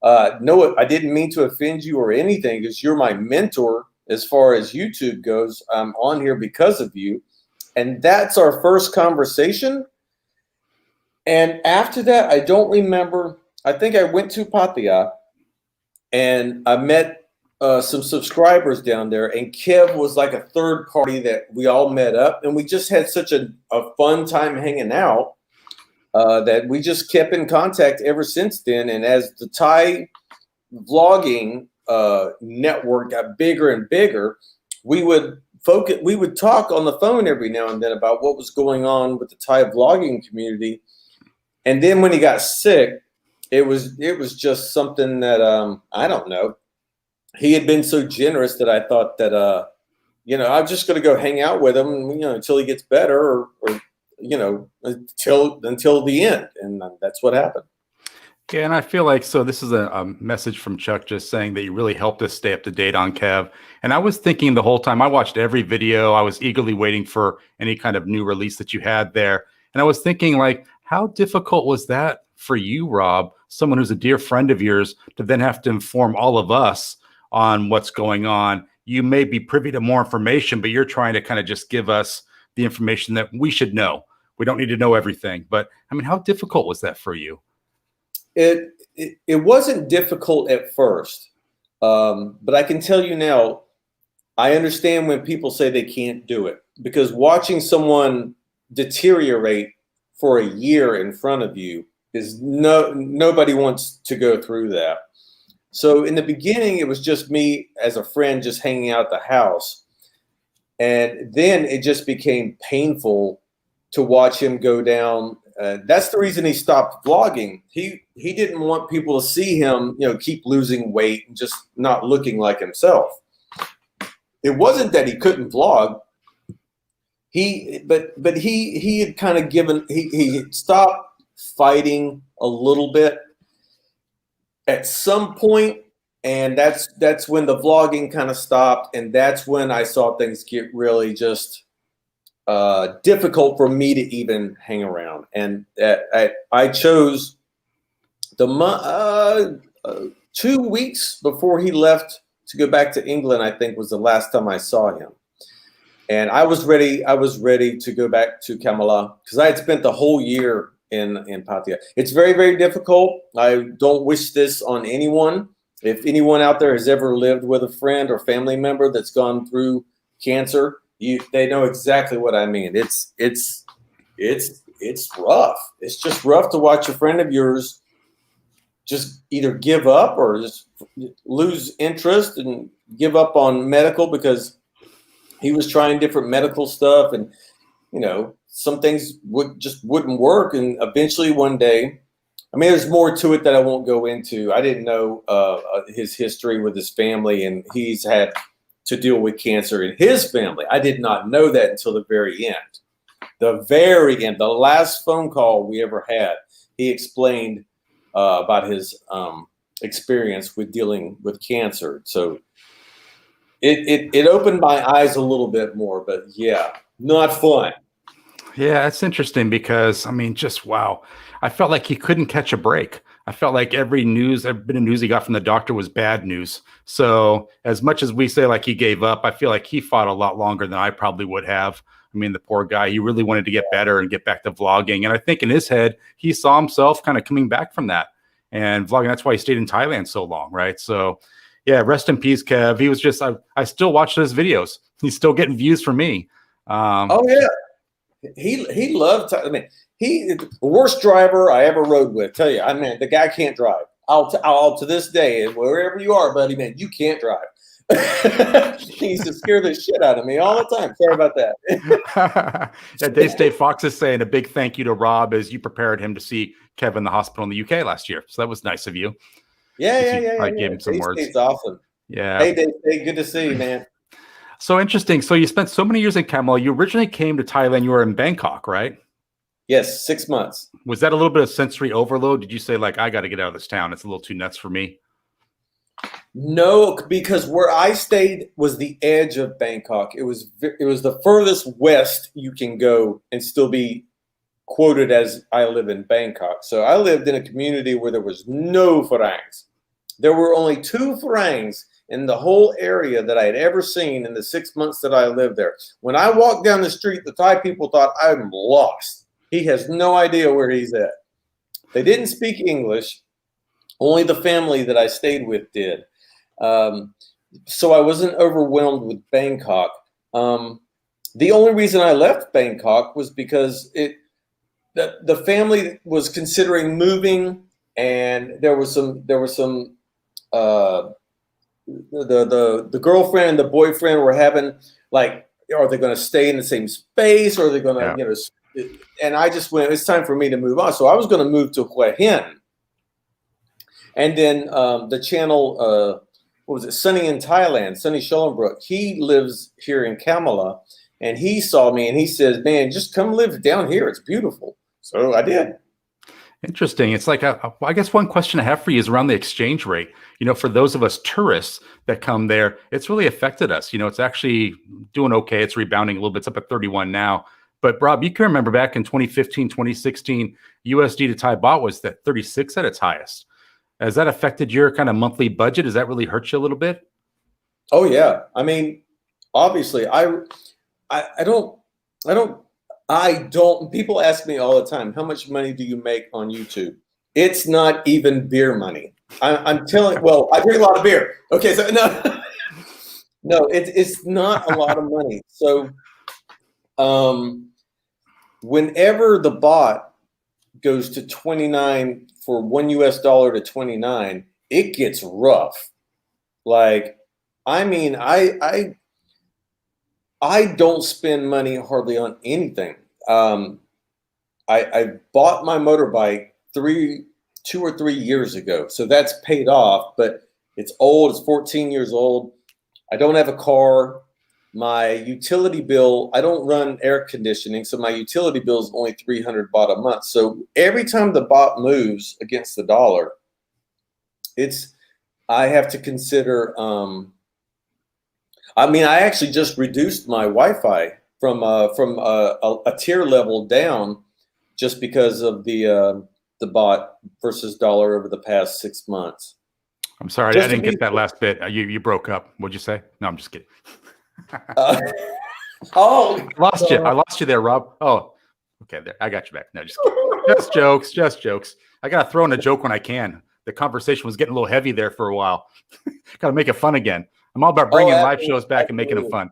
no, I didn't mean to offend you or anything because you're my mentor as far as YouTube goes. I'm on here because of you." And that's our first conversation. And after that, I don't remember. I think I went to Pattaya and I met some subscribers down there. And Kev was like a third party that we all met up. And we just had such a fun time hanging out that we just kept in contact ever since then. And as the Thai vlogging network got bigger and bigger, we would talk on the phone every now and then about what was going on with the Thai vlogging community. And then when he got sick, it was just something that I don't know. He had been so generous that I thought that I'm just going to go hang out with him, until he gets better, or until the end, and that's what happened. Yeah, and I feel like this is a message from Chuck just saying that you really helped us stay up to date on Kev. And I was thinking the whole time, I watched every video. I was eagerly waiting for any kind of new release that you had there. And I was thinking, like, how difficult was that for you, Rob, someone who's a dear friend of yours, to then have to inform all of us on what's going on? You may be privy to more information, but you're trying to kind of just give us the information that we should know. We don't need to know everything. But I mean, how difficult was that for you? It wasn't difficult at first, but I can tell you now, I understand when people say they can't do it, because watching someone deteriorate for a year in front of you is nobody wants to go through that. So in the beginning, it was just me as a friend just hanging out at the house. And then it just became painful to watch him go down. That's the reason he stopped vlogging. He didn't want people to see him, keep losing weight and just not looking like himself. It wasn't that he couldn't vlog. But he had kind of he stopped fighting a little bit at some point, and that's when the vlogging kind of stopped, and that's when I saw things get really just difficult for me to even hang around. And I chose 2 weeks before he left to go back to England, I think was the last time I saw him. And I was ready to go back to Kamala because I had spent the whole year in Pattaya. It's very, very difficult. I don't wish this on anyone. If anyone out there has ever lived with a friend or family member that's gone through cancer, they know exactly what I mean. It's rough. It's just rough to watch a friend of yours just either give up or just lose interest and give up on medical because he was trying different medical stuff, and some things wouldn't work. And eventually one day, I mean, there's more to it that I won't go into. I didn't know his history with his family, and he's had to deal with cancer in his family. I did not know that until the very end. The very end, the last phone call we ever had, he explained about his experience with dealing with cancer. So it opened my eyes a little bit more, but yeah, not fun. Yeah, it's interesting because, I mean, just wow. I felt like he couldn't catch a break. I felt like every bit of news he got from the doctor was bad news. So as much as we say like he gave up, I feel like he fought a lot longer than I probably would have. I mean, the poor guy, he really wanted to get better and get back to vlogging. And I think in his head, he saw himself kind of coming back from that and vlogging. That's why he stayed in Thailand so long, right? So yeah, rest in peace, Kev. He was just, I still watch those videos. He's still getting views from me. Oh yeah. He loved. I mean, he the worst driver I ever rode with. Tell you, I mean, the guy can't drive. I'll to this day, wherever you are, buddy, man, you can't drive. He used to scare the shit out of me all the time. Sorry about that. Yeah, Day State Fox is saying a big thank you to Rob as you prepared him to see Kevin in the hospital in the UK last year. So that was nice of you. Yeah. I gave him some words. It's awesome. Yeah. Hey, Day State, good to see you, man. So interesting. So you spent so many years in Cambodia. You originally came to Thailand. You were in Bangkok, right? Yes, 6 months. Was that a little bit of sensory overload? Did you say like, I got to get out of this town? It's a little too nuts for me. No, because where I stayed was the edge of Bangkok. It was the furthest west you can go and still be quoted as I live in Bangkok. So I lived in a community where there was no Farangs. There were only 2 Farangs in the whole area that I had ever seen in the 6 months that I lived there. When I walked down the street, the Thai people thought I'm lost. He has no idea where he's at. They didn't speak English. Only the family that I stayed with did. So I wasn't overwhelmed with Bangkok. The only reason I left Bangkok was because the family was considering moving, and there was some the girlfriend and the boyfriend were having like, are they going to stay in the same space, or are they going to and I just went, it's time for me to move on. So I was going to move to Hue Hin. And then the channel, what was it, Sunny in Thailand, Sunny Schellenbrook, he lives here in Kamala, and he saw me and he says, man, just come live down here. It's beautiful. So I did. Interesting. It's like, I guess one question I have for you is around the exchange rate. For those of us tourists that come there, it's really affected us. It's actually doing okay. It's rebounding a little bit. It's up at 31 now. But Rob, you can remember back in 2015, 2016, USD to Thai baht was at 36 at its highest. Has that affected your kind of monthly budget? Does that really hurt you a little bit? Oh yeah. I mean, obviously I don't, people ask me all the time, how much money do you make on YouTube? It's not even beer money. I'm telling, well, I drink a lot of beer. Okay. So no, it's not a lot of money. So, whenever the baht goes to 29 for $1 to 29, it gets rough. Like, I mean, I don't spend money hardly on anything. I bought my motorbike 2 or 3 years ago, so that's paid off, but it's old. It's 14 years old. I don't have a car. My utility bill, I don't run air conditioning, so my utility bill is only 300 baht a month. So every time the baht moves against the dollar, I have to consider. I mean, I actually just reduced my Wi-Fi from a tier level down just because of the baht versus dollar over the past 6 months. I'm sorry, I didn't get that last bit. You broke up. What'd you say? No, I'm just kidding. I lost you there, Rob. Oh, okay, there. I got you back. No, just kidding. Just jokes, just jokes. I gotta throw in a joke when I can. The conversation was getting a little heavy there for a while. Gotta make it fun again. I'm all about bringing live shows back and making them fun.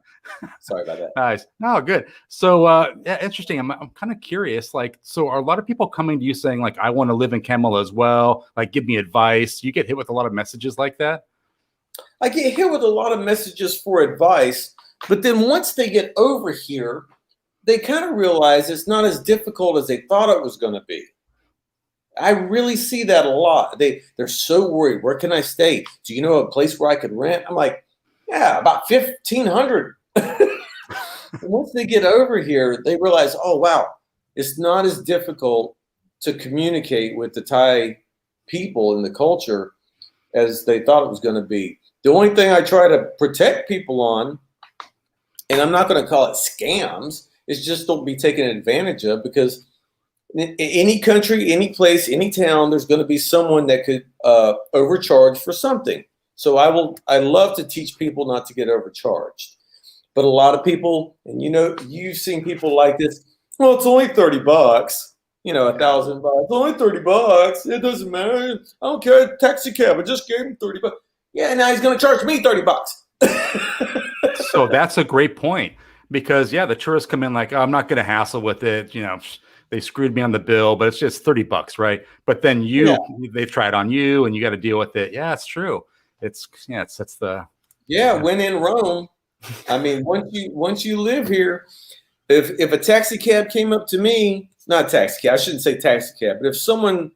Sorry about that. Nice. No, good. So, yeah, interesting. I'm kind of curious. Like, so are a lot of people coming to you saying, like, I want to live in Camilla as well? Like, give me advice. You get hit with a lot of messages like that? I get hit with a lot of messages for advice, but then once they get over here, they kind of realize it's not as difficult as they thought it was going to be. I really see that a lot. They're so worried. Where can I stay? Do you know a place where I could rent? I'm like, yeah, about 1,500. Once they get over here, they realize, oh, wow, it's not as difficult to communicate with the Thai people and the culture as they thought it was going to be. The only thing I try to protect people on, and I'm not going to call it scams, is just don't be taken advantage of, because in any country, any place, any town, there's going to be someone that could overcharge for something. So I love to teach people not to get overcharged. But a lot of people, and you've seen people like this, well, it's only $30, $1,000, only $30. It doesn't matter. I don't care. Taxi cab, I just gave him $30. Yeah, now he's going to charge me $30. So that's a great point, because the tourists come in like, oh, I'm not going to hassle with it. They screwed me on the bill, but it's just $30, right? But then they've tried on you, and you got to deal with it. Yeah, it's true. It's the when in Rome. I mean, once you live here, if a taxi cab came up to me, not a taxi cab, I shouldn't say taxi cab, but if someone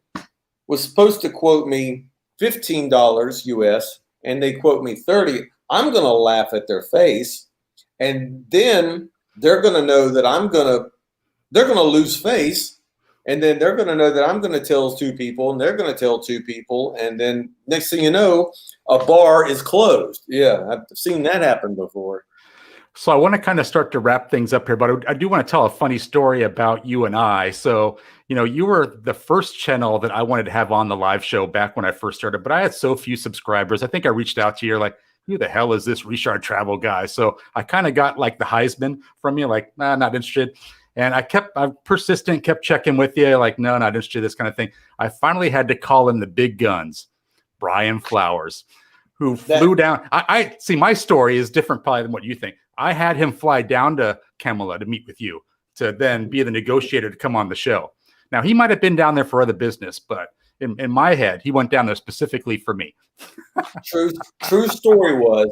was supposed to quote me $15 US and they quote me 30, I'm going to laugh at their face, and then they're going to know that they're going to lose face, and then they're going to know that I'm going to tell two people, and they're going to tell two people, and then next thing you know, a bar is closed. Yeah, I've seen that happen before. So I want to kind of start to wrap things up here, but I do want to tell a funny story about you and I. So, you were the first channel that I wanted to have on the live show back when I first started, but I had so few subscribers. I think I reached out to you like, who the hell is this Reeshard Travel guy? So I kind of got like the Heisman from you, like, nah, not interested. And I'm persistent, kept checking with you, like, no, not interested, this kind of thing. I finally had to call in the big guns, Brian Flowers, who flew down. I see, my story is different probably than what you think. I had him fly down to Camilla to meet with you, to then be the negotiator to come on the show. Now, he might have been down there for other business, but in my head, he went down there specifically for me. True story was,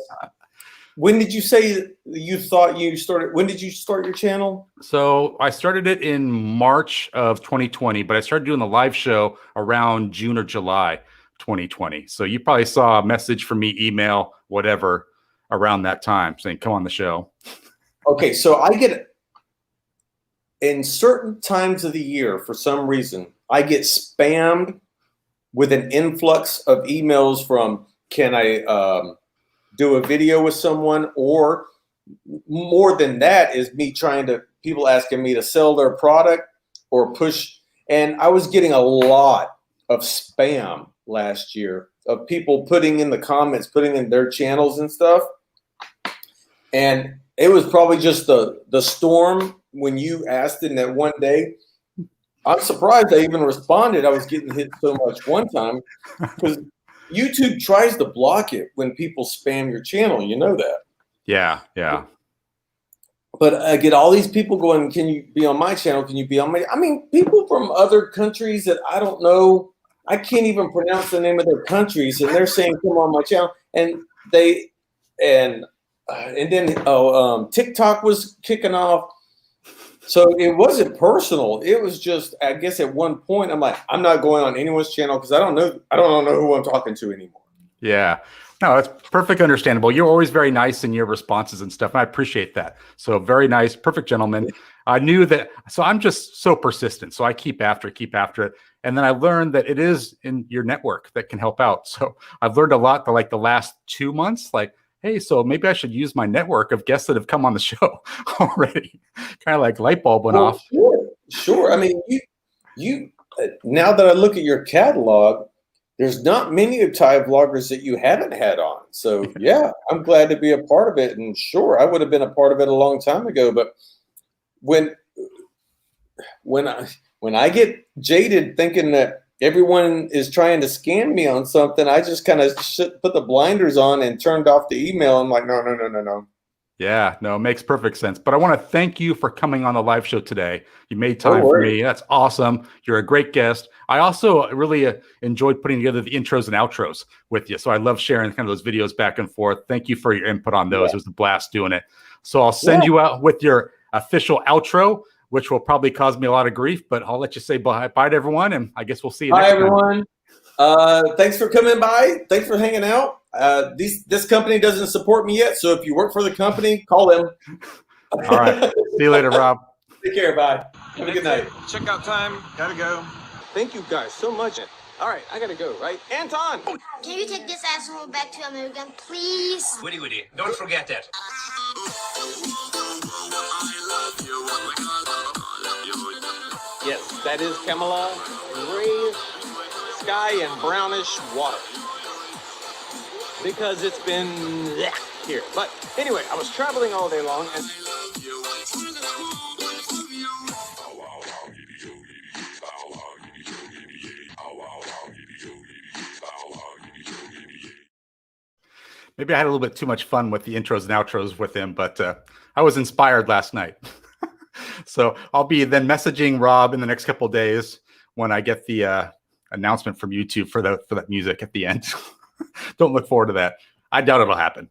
when did you say you thought you started? When did you start your channel? So I started it in March of 2020, but I started doing the live show around June or July 2020. So you probably saw a message from me, email, whatever, around that time saying, come on the show. Okay, so I get, in certain times of the year, for some reason, I get spammed with an influx of emails from, can I do a video with someone? Or more than that is people asking me to sell their product or push. And I was getting a lot of spam last year of people putting in the comments, putting in their channels and stuff. And it was probably just the storm when you asked in that one day. I'm surprised I even responded. I was getting hit so much one time, because YouTube tries to block it when people spam your channel. You know that. Yeah. But I get all these people going, can you be on my channel? Can you be on my? I mean, people from other countries that I don't know. I can't even pronounce the name of their countries, and they're saying, come on my channel. And then TikTok was kicking off. So it wasn't personal. It was just, I guess at one point I'm like, I'm not going on anyone's channel because I don't know who I'm talking to anymore. Yeah. No, that's perfect, understandable. You're always very nice in your responses and stuff, and I appreciate that. So very nice, perfect gentleman. I knew that. So I'm just so persistent. So I keep after it. And then I learned that it is in your network that can help out. So I've learned a lot the last 2 months, like, hey, so maybe I should use my network of guests that have come on the show already. Kind of like light bulb went off. Sure. I mean, you now that I look at your catalog, there's not many of Thai vloggers that you haven't had on. So yeah, I'm glad to be a part of it. And sure, I would have been a part of it a long time ago. But when when I get jaded thinking that everyone is trying to scam me on something, I just kind of put the blinders on and turned off the email. I'm like, no. Yeah, no, it makes perfect sense. But I want to thank you for coming on the live show today. You made time for me. That's awesome. You're a great guest. I also really enjoyed putting together the intros and outros with you. So I love sharing kind of those videos back and forth. Thank you for your input on those. It was a blast doing it. So I'll send you out with your official outro, which will probably cause me a lot of grief, but I'll let you say bye to everyone. And I guess we'll see you next time. Bye, everyone. Thanks for coming by. Thanks for hanging out. This company doesn't support me yet, so if you work for the company, call them. All right. See you later, Rob. Take care. Bye. Have a good night. Checkout time. Gotta go. Thank you guys so much. All right, I gotta go, right? Anton! Can you take this asshole back to America, please? Woody, don't forget that. Yes, that is Kamala. Gray sky and brownish water. Because it's been here. But anyway, I was traveling all day long and maybe I had a little bit too much fun with the intros and outros with him, but I was inspired last night. So I'll be then messaging Rob in the next couple of days when I get the announcement from YouTube for that music at the end. Don't look forward to that. I doubt it'll happen.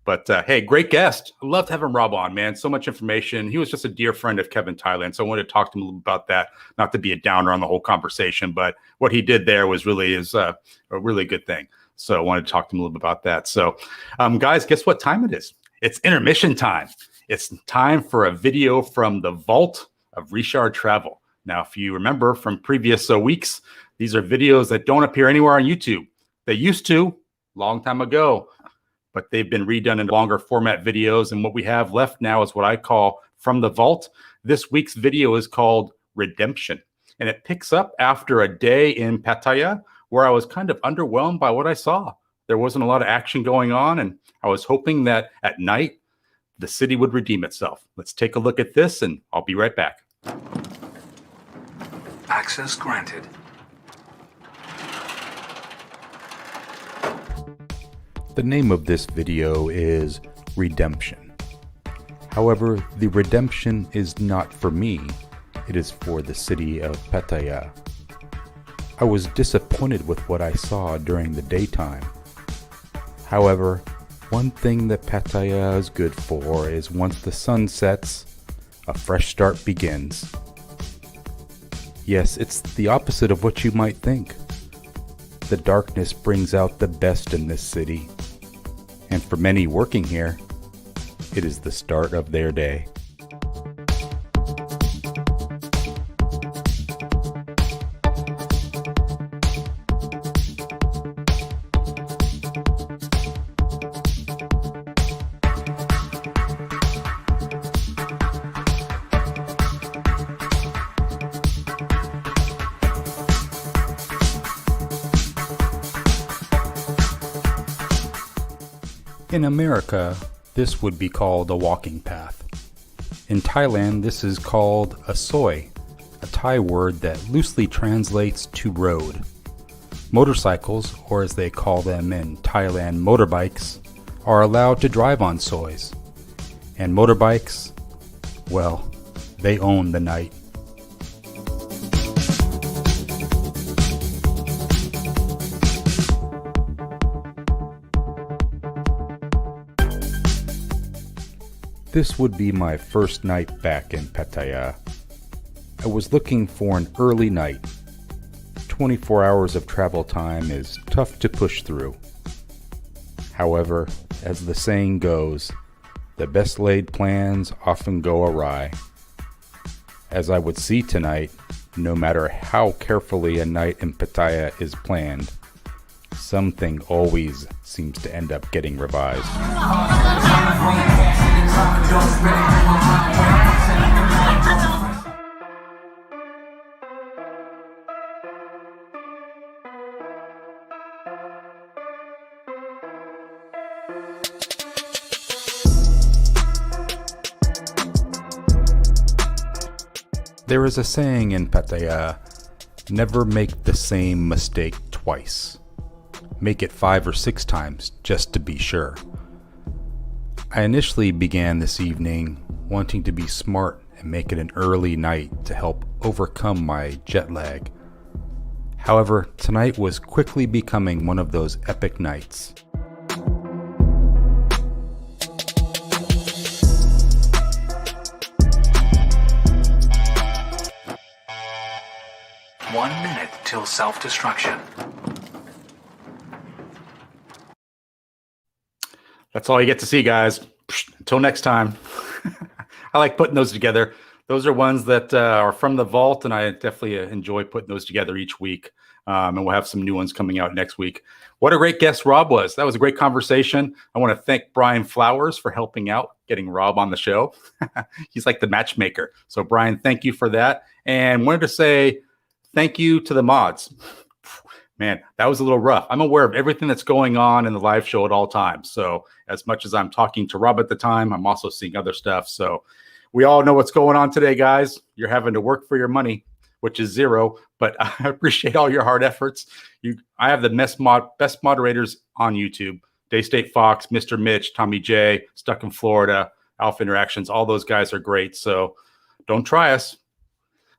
But hey, great guest. I loved having Rob on, man. So much information. He was just a dear friend of Kevin Thailand. So I wanted to talk to him a little about that, not to be a downer on the whole conversation, but what he did there was really a really good thing. So I wanted to talk to him a little bit about that. So guys, guess what time it is? It's intermission time. It's time for a video from the vault of Reeshard Travel. Now, if you remember from previous weeks, these are videos that don't appear anywhere on YouTube. They used to, long time ago, but they've been redone in longer format videos. And what we have left now is what I call From the Vault. This week's video is called Redemption. And it picks up after a day in Pattaya where I was kind of underwhelmed by what I saw. There wasn't a lot of action going on, and I was hoping that at night, the city would redeem itself. Let's take a look at this, and I'll be right back. Access granted. The name of this video is Redemption. However, the redemption is not for me. It is for the city of Pattaya. I was disappointed with what I saw during the daytime. However, one thing that Pattaya is good for is once the sun sets, a fresh start begins. Yes, it's the opposite of what you might think. The darkness brings out the best in this city. And for many working here, it is the start of their day. In America, this would be called a walking path. In Thailand, this is called a soi, a Thai word that loosely translates to road. Motorcycles, or as they call them in Thailand, motorbikes, are allowed to drive on sois. And motorbikes, well, they own the night. This would be my first night back in Pattaya. I was looking for an early night. 24 hours of travel time is tough to push through. However, as the saying goes, the best laid plans often go awry. As I would see tonight, no matter how carefully a night in Pattaya is planned, something always seems to end up getting revised. There is a saying in Pattaya, never make the same mistake twice. Make it 5 or 6 times just to be sure. I initially began this evening wanting to be smart and make it an early night to help overcome my jet lag. However, tonight was quickly becoming one of those epic nights. One minute till self-destruction. That's all you get to see, guys. Until next time. I like putting those together. Those are ones that are from the vault, and I definitely enjoy putting those together each week. And we'll have some new ones coming out next week. What a great guest Rob was. That was a great conversation. I want to thank Brian Flowers for helping out, getting Rob on the show. He's like the matchmaker. So, Brian, thank you for that. And wanted to say thank you to the mods. Man, that was a little rough. I'm aware of everything that's going on in the live show at all times. So as much as I'm talking to Rob at the time, I'm also seeing other stuff. So we all know what's going on today, guys. You're having to work for your money, which is zero. But I appreciate all your hard efforts. I have the best moderators on YouTube. Daystate Fox, Mr. Mitch, Tommy J, Stuck in Florida, Alpha Interactions. All those guys are great. So don't try us.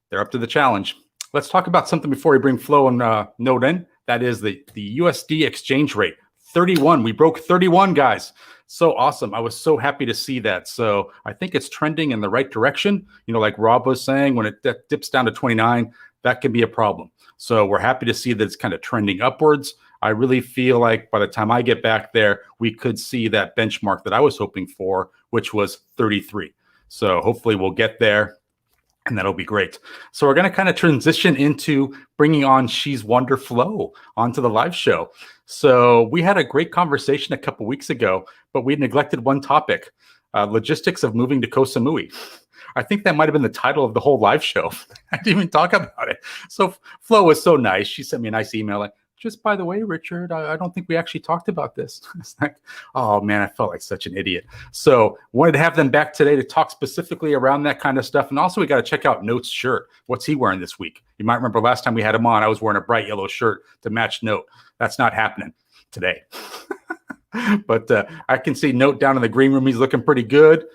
They're up to the challenge. Let's talk about something before we bring Flo and Note in. That is the USD exchange rate, 31. We broke 31, guys. So awesome. I was so happy to see that. So I think it's trending in the right direction. You know, like Rob was saying, when it dips down to 29, that can be a problem. So we're happy to see that it's kind of trending upwards. I really feel like by the time I get back there, we could see that benchmark that I was hoping for, which was 33. So hopefully we'll get there. And that'll be great. So we're going to kind of transition into bringing on She's Wonder Flo onto the live show. So we had a great conversation a couple weeks ago, but we neglected one topic, logistics of moving to Koh Samui. I think that might have been the title of the whole live show. I didn't even talk about it. So Flo was so nice. She sent me a nice email like, just by the way, Richard, I don't think we actually talked about this. It's like, oh man, I felt like such an idiot. So wanted to have them back today to talk specifically around that kind of stuff. And also we got to check out Note's shirt. What's he wearing this week? You might remember last time we had him on, I was wearing a bright yellow shirt to match Note. That's not happening today. But I can see Note down in the green room. He's looking pretty good.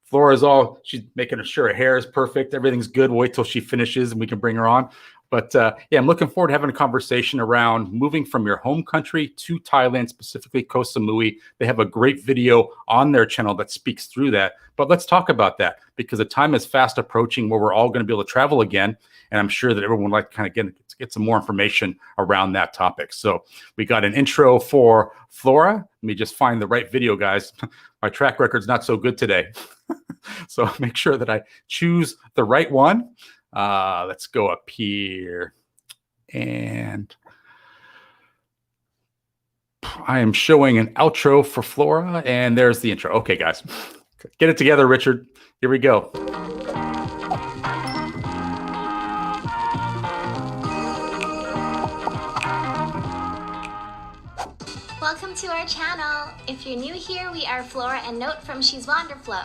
Flora's she's making sure her hair is perfect. Everything's good. We'll wait till she finishes and we can bring her on. But yeah, I'm looking forward to having a conversation around moving from your home country to Thailand, specifically Koh Samui. They have a great video on their channel that speaks through that. But let's talk about that because the time is fast approaching where we're all going to be able to travel again. And I'm sure that everyone would like to kind of get some more information around that topic. So we got an intro for Flora. Let me just find the right video, guys. My track record's not so good today. So make sure that I choose the right one. Let's go up here and I am showing an outro for Flora and there's the intro. Okay, guys, get it together, Richard. Here we go. Welcome to our channel. If you're new here, we are Flora and Note from She's Wonder Flo.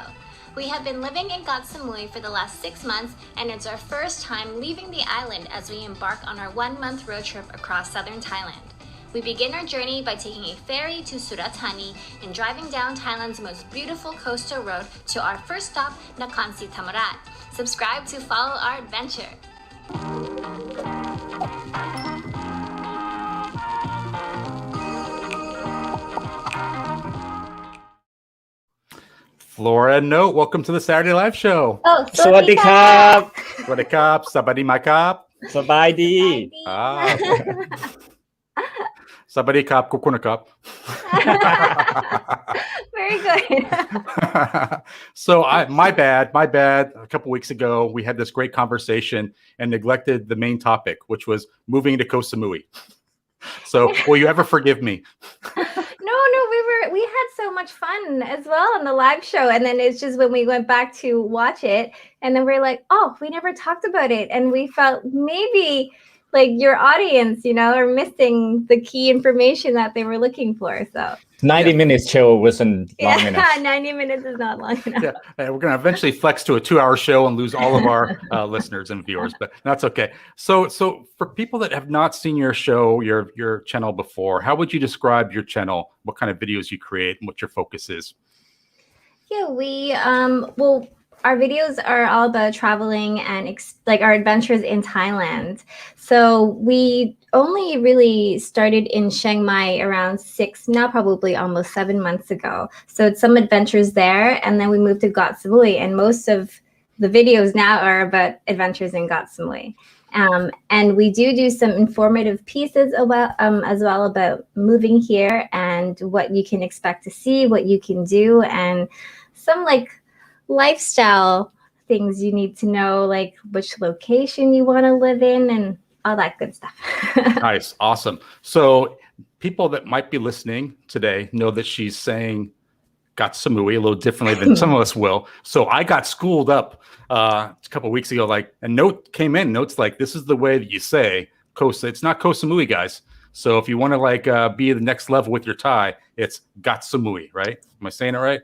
We have been living in Koh Samui for the last 6 months, and it's our first time leaving the island as we embark on our 1-month road trip across southern Thailand. We begin our journey by taking a ferry to Surat Thani and driving down Thailand's most beautiful coastal road to our first stop, Nakhon Si Thammarat. Subscribe to follow our adventure. Flora and Note, welcome to the Saturday Live Show. Oh, สวัสดีครับ Swadee Kap, Sabadi Makap. สบายดี Sabadi Kap, Kukuna Kap. Very good. So my bad. A couple weeks ago, we had this great conversation and neglected the main topic, which was moving to Koh Samui. So will you ever forgive me? No, we had so much fun as well on the live show. And then it's just when we went back to watch it and then we're like, oh, we never talked about it. And we felt maybe like your audience, are missing the key information that they were looking for. So 90 minutes show wasn't long enough. 90 minutes is not long enough. Yeah, and we're going to eventually flex to a 2-hour show and lose all of our listeners and viewers, but that's okay. So for people that have not seen your show, your channel before, how would you describe your channel? What kind of videos you create and what your focus is? Yeah, we well, our videos are all about traveling and like our adventures in Thailand. So we only really started in Chiang Mai around now probably almost 7 months ago. So it's some adventures there, and then we moved to Koh Samui, and most of the videos now are about adventures in Koh Samui. And we do some informative pieces as well about moving here and what you can expect to see, what you can do, and some like lifestyle things you need to know, like which location you want to live in and all that good stuff. Nice. Awesome. So people that might be listening today know that she's saying Koh Samui a little differently than some of us will. So I got schooled up a couple of weeks ago, and Note came in. Note's like, this is the way that you say it's not Koh Samui, guys. So if you want to be the next level with your Thai, it's Koh Samui, right? Am I saying it right?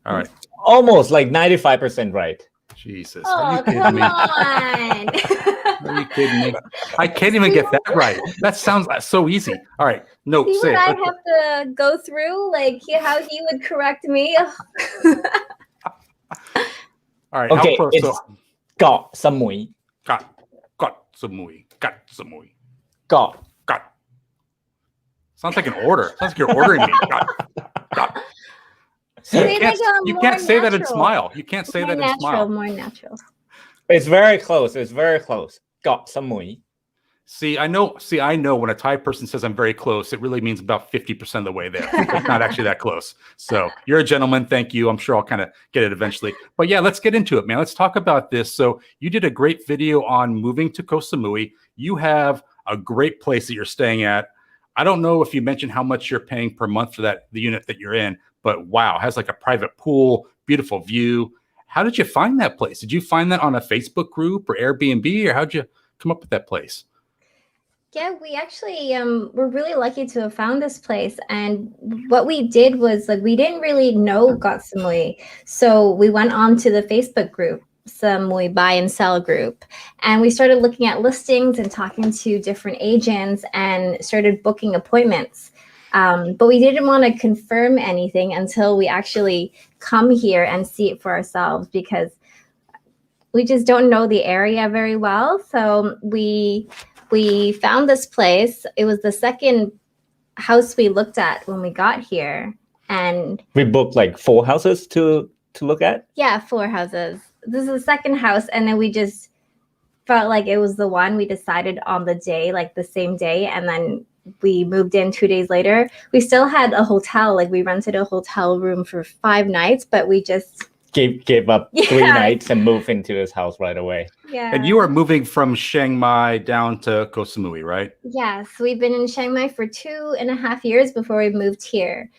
All right. Almost like 95% right. Jesus. Oh, come on. Are you kidding me? I can't even get that right. That sounds so easy. All right. No, See say what it. I have to go through, how he would correct me. All right. Okay, How close? it's Koh Samui. Koh Samui. Koh Samui. Koh. Koh. Sounds like an order. Sounds like you're ordering me. Koh. You can't say that and smile. You can't say that and smile. More natural. It's very close. It's very close. Koh Samui. See, I know when a Thai person says I'm very close, it really means about 50% of the way there. It's not actually that close. So you're a gentleman. Thank you. I'm sure I'll kind of get it eventually. But yeah, let's get into it, man. Let's talk about this. So you did a great video on moving to Koh Samui. You have a great place that you're staying at. I don't know if you mentioned how much you're paying per month for the unit that you're in, but wow, it has like a private pool, beautiful view. How did you find that place? Did you find that on a Facebook group or Airbnb, or how'd you come up with that place? Yeah, we actually were really lucky to have found this place. And what we did was we didn't really know Koh Samui. So we went on to the Facebook group, Samui Buy and Sell group. And we started looking at listings and talking to different agents and started booking appointments. But we didn't want to confirm anything until we actually come here and see it for ourselves, because we just don't know the area very well. So we found this place. It was the second house we looked at when we got here. And we booked 4 houses to look at? Yeah, 4 houses. This is the second house. And then we just felt like it was the one. We decided on the day, the same day. And then we moved in 2 days later. We still had a hotel. We rented a hotel room for 5 nights, but we just gave up 3 nights and moved into his house right away. Yeah. And you are moving from Chiang Mai down to Koh Samui, right? Yes, we've been in Chiang Mai for 2.5 years before we moved here.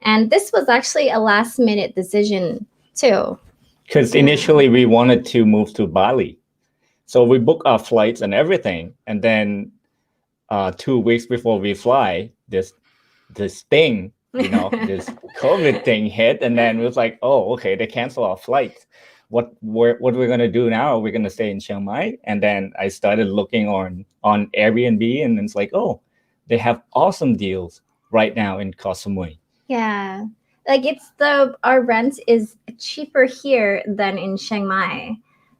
And this was actually a last minute decision too. Because initially we wanted to move to Bali. So we booked our flights and everything. And then 2 weeks before we fly, this thing, this COVID thing hit. And then it was like, oh, okay, they cancel our flights. What are we going to do now? Are we going to stay in Chiang Mai? And then I started looking on Airbnb, and it's like, oh, they have awesome deals right now in Koh Samui. Yeah. Our rent is cheaper here than in Chiang Mai,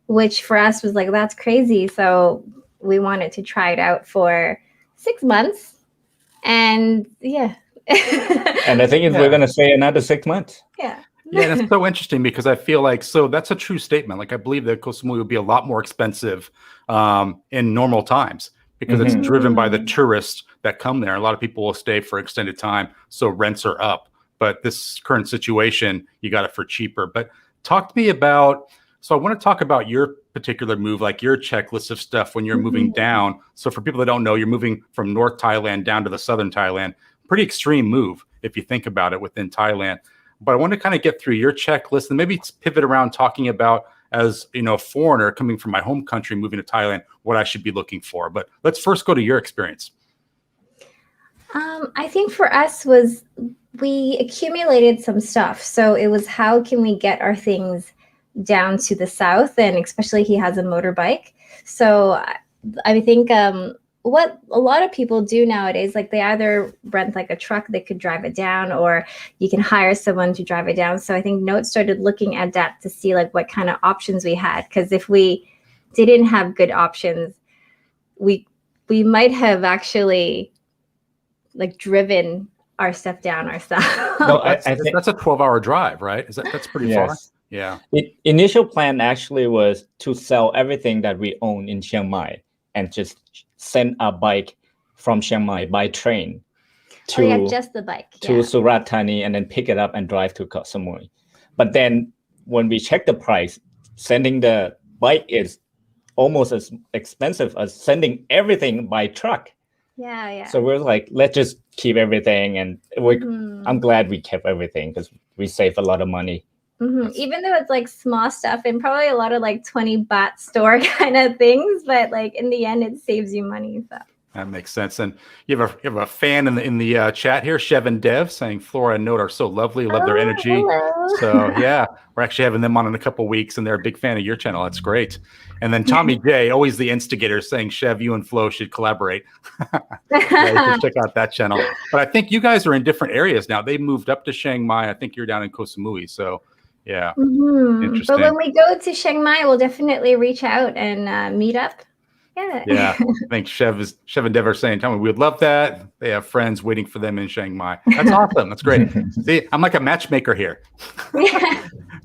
which for us was that's crazy. So we wanted to try it out for 6 months. And yeah. And I think we're going to stay another 6 months. Yeah. Yeah, and it's so interesting because I feel that's a true statement. I believe that Koh Samui would be a lot more expensive in normal times because it's driven by the tourists that come there. A lot of people will stay for extended time, so rents are up. But this current situation, you got it for cheaper. But talk to me about, so I want to talk about your particular move, your checklist of stuff when you're moving down. So for people that don't know, you're moving from North Thailand down to the Southern Thailand. Pretty extreme move if you think about it within Thailand. But I want to kind of get through your checklist and maybe pivot around talking about as a foreigner coming from my home country, moving to Thailand, what I should be looking for. But let's first go to your experience. I think for us was we accumulated some stuff. So it was how can we get our things down to the south, and especially he has a motorbike. So I think what a lot of people do nowadays, like they either rent like a truck, they could drive it down, or you can hire someone to drive it down. So I think Note started looking at that to see like what kind of options we had, because if we didn't have good options, we might have actually like driven our stuff down ourselves. No, I think That's a 12-hour drive, right? That's pretty far? yes. Yeah. The initial plan actually was to sell everything that we own in Chiang Mai and just send a bike from Chiang Mai by train to just the bike. to Surat Thani and then pick it up and drive to Koh Samui. But then when we check the price, sending the bike is almost as expensive as sending everything by truck. Yeah. So we're like, let's just keep everything, and I'm glad we kept everything because we save a lot of money. Even though it's like small stuff and probably a lot of like 20 baht store kind of things, but like in the end, it saves you money. So That makes sense. And you have a fan in the chat here, Chev and Dev, saying Flora and Note are so lovely. Love their energy. Hello. So yeah, we're actually having them on in a couple of weeks, and they're a big fan of your channel. That's great. And then Tommy J, always the instigator, saying Chev, you and Flo should collaborate. Yeah, you should check out that channel. But I think you guys are in different areas now. They moved up to Chiang Mai. I think you're down in Koh Samui. So yeah, interesting. But when we go to Chiang Mai, we'll definitely reach out and meet up. Yeah, I think Chev and Dev are saying, tell me, we would love that. They have friends waiting for them in Chiang Mai. That's awesome. That's great. See, I'm like a matchmaker here.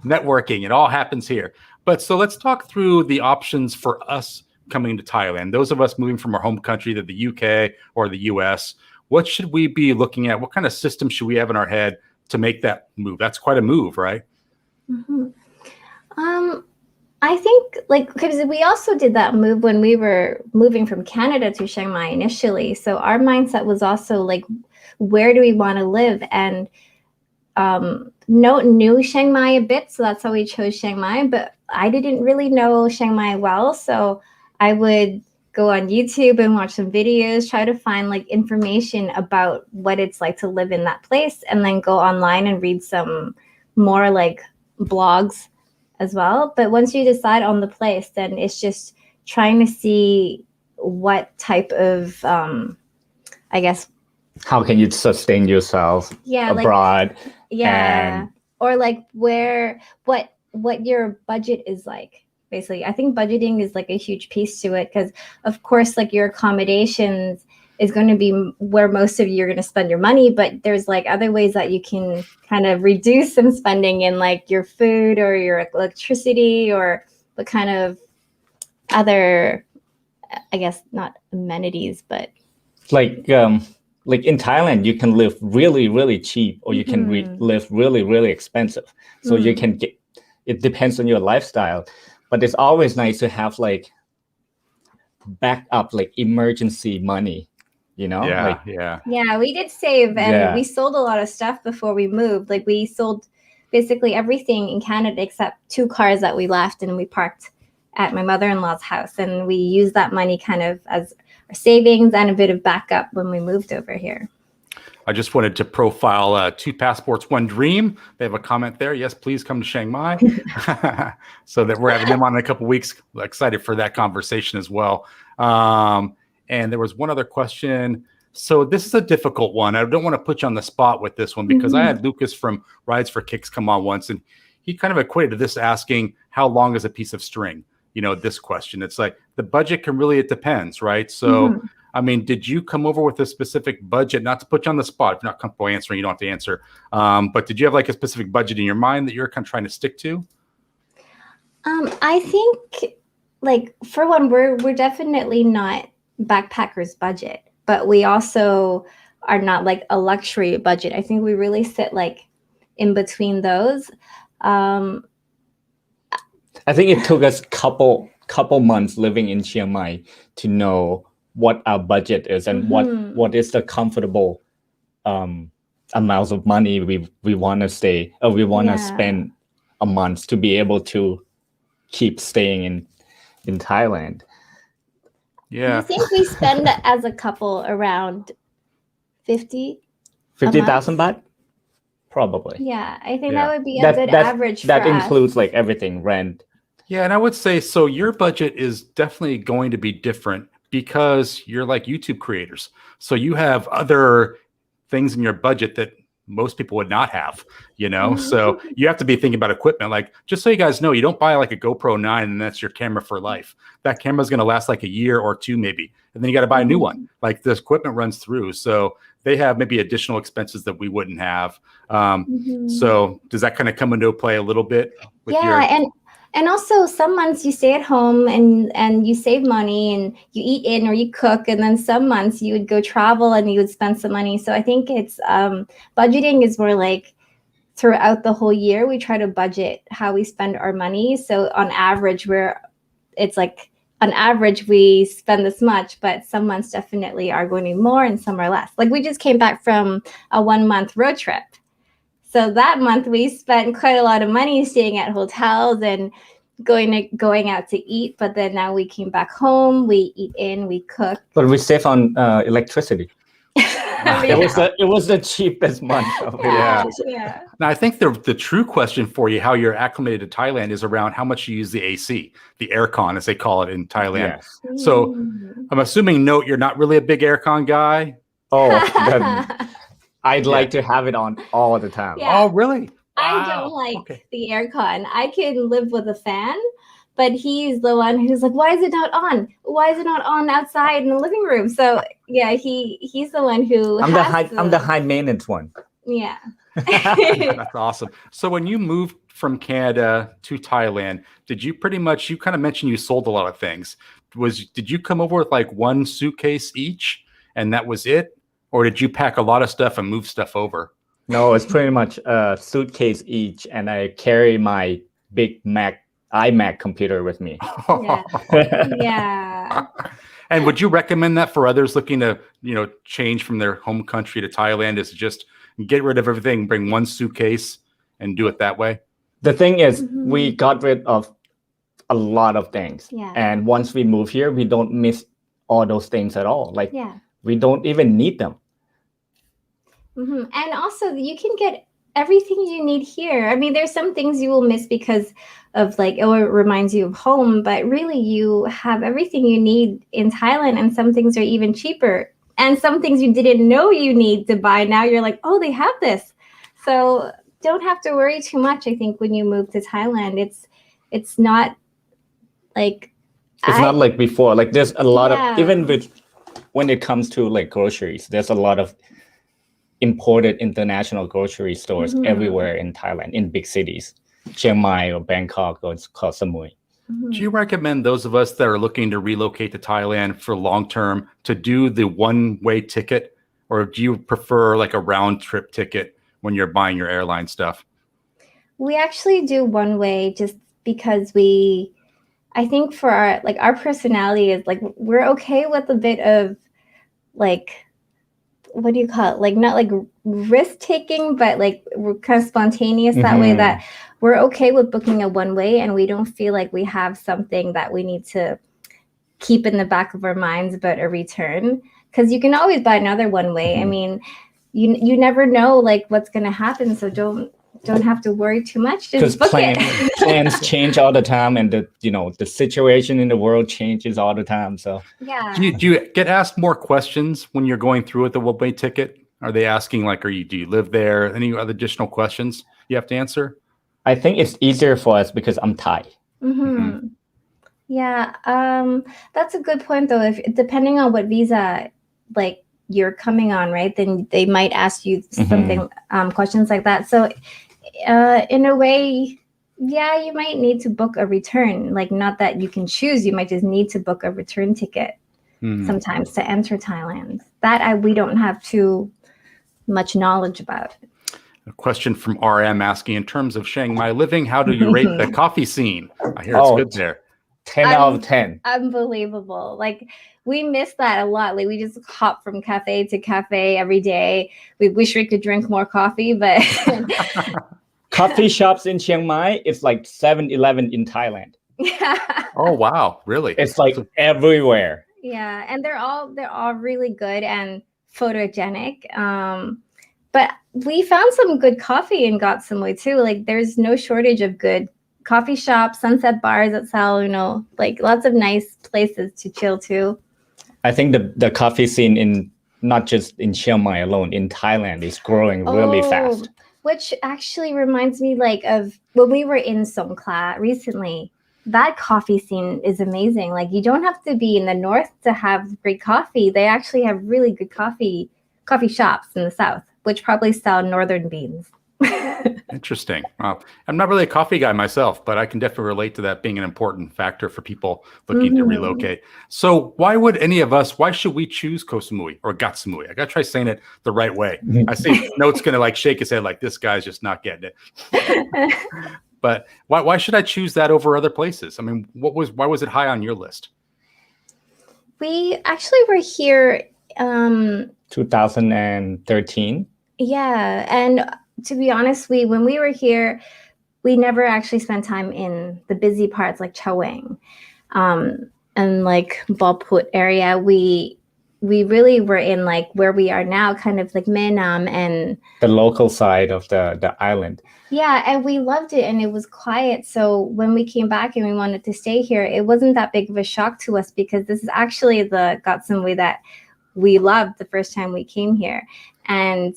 Networking, it all happens here. But so let's talk through the options for us coming to Thailand. Those of us moving from our home country to the UK or the US, what should we be looking at? What kind of system should we have in our head to make that move? That's quite a move, right? I think because we also did that move when we were moving from Canada to Chiang Mai initially. So our mindset was also like, where do we want to live? And Note knew Chiang Mai a bit, so that's how we chose Chiang Mai. But I didn't really know Chiang Mai well, so I would go on YouTube and watch some videos, try to find like information about what it's like to live in that place, and then go online and read some more like blogs as well. But once you decide on the place, then it's just trying to see what type of I guess How can you sustain yourself abroad? Or like what your budget is like. Basically, I think budgeting is like a huge piece to it, because of course like your accommodations is going to be where most of you are going to spend your money, but there's like other ways that you can kind of reduce some spending in like your food or your electricity, or what kind of other, I guess not amenities, but like in Thailand, you can live really, really cheap, or you can live really, really expensive. So you can get, it depends on your lifestyle, but it's always nice to have like backup, like emergency money. Yeah, we did save, and we sold a lot of stuff before we moved. Like we sold basically everything in Canada except 2 cars that we left, and we parked at my mother-in-law's house, and we used that money kind of as our savings and a bit of backup when we moved over here. I just wanted to profile 2 passports, 1 dream. They have a comment there. Yes, please come to Chiang Mai. So that we're having them on in a couple weeks. Excited for that conversation as well. And there was one other question. So this is a difficult one. I don't want to put you on the spot with this one, because I had Lucas from Rides for Kicks come on once, and he kind of equated this asking, how long is a piece of string? This question. It's like the budget it depends, right? So, I mean, did you come over with a specific budget? Not to put you on the spot. If you're not comfortable answering, you don't have to answer. But did you have like a specific budget in your mind that you're kind of trying to stick to? I think like for one, we're definitely not backpackers budget, but we also are not like a luxury budget. I think we really sit like in between those. I think it took us couple months living in Chiang Mai to know what our budget is and what is the comfortable amounts of money we want to stay, or we want to spend a month to be able to keep staying in Thailand. Yeah. I think we spend as a couple around 50,000 baht? Probably. Yeah, I think Yeah. that would be a good average that for includes us. like everything, rent. Yeah, and I would say so your budget is definitely going to be different because you're like YouTube creators. So you have other things in your budget that most people would not have, you know? So you have to be thinking about equipment. Like, just so you guys know, you don't buy like a GoPro 9 and that's your camera for life. That camera's going to last like a year or two maybe. And then you got to buy a new one. Like this equipment runs through. So they have maybe additional expenses that we wouldn't have. So does that kind of come into play a little bit? With And also some months you stay at home and you save money and you eat in or you cook, and then some months you would go travel and you would spend some money. So I think it's budgeting is more like throughout the whole year we try to budget how we spend our money. So on average we spend this much, but some months definitely are going to be more and some are less. Like we just came back from a 1 month road trip. So that month we spent quite a lot of money staying at hotels and going out to eat. But then now we came back home, we eat in, we cook. But we save on electricity. It was the cheapest month of electricity. Yeah. Now, I think the true question for you, how you're acclimated to Thailand, is around how much you use the AC, the aircon, as they call it in Thailand. Yes. So I'm assuming, Note, you're not really a big aircon guy. I'd like to have it on all the time. Yeah. Oh, really? I don't like the aircon. I can live with a fan, but he's the one who's like, why is it not on? Why is it not on outside in the living room? So yeah, he's the one who I'm the high maintenance one. Yeah. That's awesome. So when you moved from Canada to Thailand, did you you kind of mentioned you sold a lot of things. Did you come over with like one suitcase each and that was it? Or did you pack a lot of stuff and move stuff over? No, it's pretty much a suitcase each, and I carry my big iMac computer with me. Yeah. And would you recommend that for others looking to, change from their home country to Thailand? Is just get rid of everything, bring one suitcase, and do it that way? The thing is, we got rid of a lot of things, and once we move here, we don't miss all those things at all. Like, we don't even need them. And also you can get everything you need here. I mean, there's some things you will miss because of it reminds you of home, but really you have everything you need in Thailand, and some things are even cheaper. And some things you didn't know you need to buy. Now you're like, oh, they have this. So don't have to worry too much. I think when you move to Thailand, it's not like not like before. Like there's a lot of, even when it comes to like groceries, there's a lot of imported international grocery stores everywhere in Thailand, in big cities, Chiang Mai or Bangkok or Koh Samui. Do you recommend those of us that are looking to relocate to Thailand for long term to do the one-way ticket, or do you prefer like a round trip ticket when you're buying your airline stuff? We actually do one way just because I think for our personality is like we're okay with a bit of like, what do you call it? Like not like risk taking, but like we're kind of spontaneous that way, that we're okay with booking a one way and we don't feel like we have something that we need to keep in the back of our minds about a return. Because you can always buy another one way. I mean, you never know like what's going to happen. So don't have to worry too much. Just book it. Plans change all the time, and the situation in the world changes all the time. So yeah. Do you get asked more questions when you're going through with the one-way ticket? Are they asking like, do you live there? Any other additional questions you have to answer? I think it's easier for us because I'm Thai. Yeah, that's a good point though. If depending on what visa like you're coming on, right? Then they might ask you something questions like that. So in a way, yeah, you might need to book a return. Like not that you can choose, you might just need to book a return ticket sometimes to enter Thailand. That we don't have too much knowledge about. A question from RM asking, in terms of Chiang Mai living, how do you rate the coffee scene? I hear it's good there. 10 out of 10. Unbelievable. Like we miss that a lot. Like we just hop from cafe to cafe every day. We wish we could drink more coffee, but coffee shops in Chiang Mai, it's like 7-Eleven in Thailand. Yeah. Oh wow, really? It's like everywhere. Yeah, and they're all really good and photogenic. But we found some good coffee in Koh Samui too. Like there's no shortage of good coffee shops, sunset bars that sell, like lots of nice places to chill too. I think the coffee scene in not just in Chiang Mai alone, in Thailand is growing really fast. Which actually reminds me like of when we were in Songkla recently. That coffee scene is amazing. Like you don't have to be in the north to have great coffee. They actually have really good coffee shops in the south, which probably sell northern beans. Interesting. Wow. I'm not really a coffee guy myself, but I can definitely relate to that being an important factor for people looking to relocate. So why should we choose Koh Samui or Koh Samui? I got to try saying it the right way. I see Note's going to like shake his head like this guy's just not getting it. But why should I choose that over other places? I mean, why was it high on your list? We actually were here 2013. Yeah, and to be honest, when we were here, we never actually spent time in the busy parts like Chaweng, and like Balput area. We really were in like where we are now, kind of like Menam and the local side of the island. Yeah, and we loved it, and it was quiet. So when we came back and we wanted to stay here, it wasn't that big of a shock to us because this is actually the Koh Samui that we loved the first time we came here. And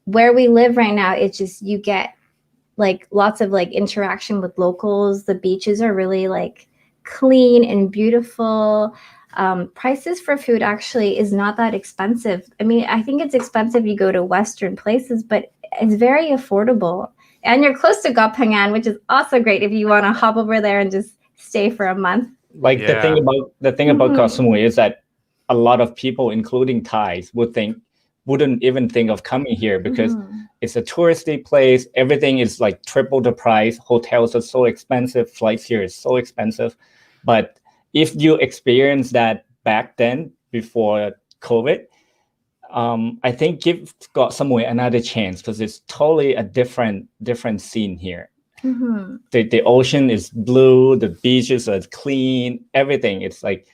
where we live right now, it's just you get like lots of like interaction with locals. The beaches are really like clean and beautiful. Prices for food actually is not that expensive. I mean, I think it's expensive you go to Western places, but it's very affordable. And you're close to Koh Phangan, which is also great if you want to hop over there and just stay for a month. Like the thing about Koh Samui is that a lot of people, including Thais, wouldn't even think of coming here because it's a touristy place. Everything is like triple the price. Hotels are so expensive. Flights here is so expensive. But if you experience that back then before COVID, I think give Koh Samui another chance because it's totally a different scene here. The ocean is blue. The beaches are clean. Everything. It's like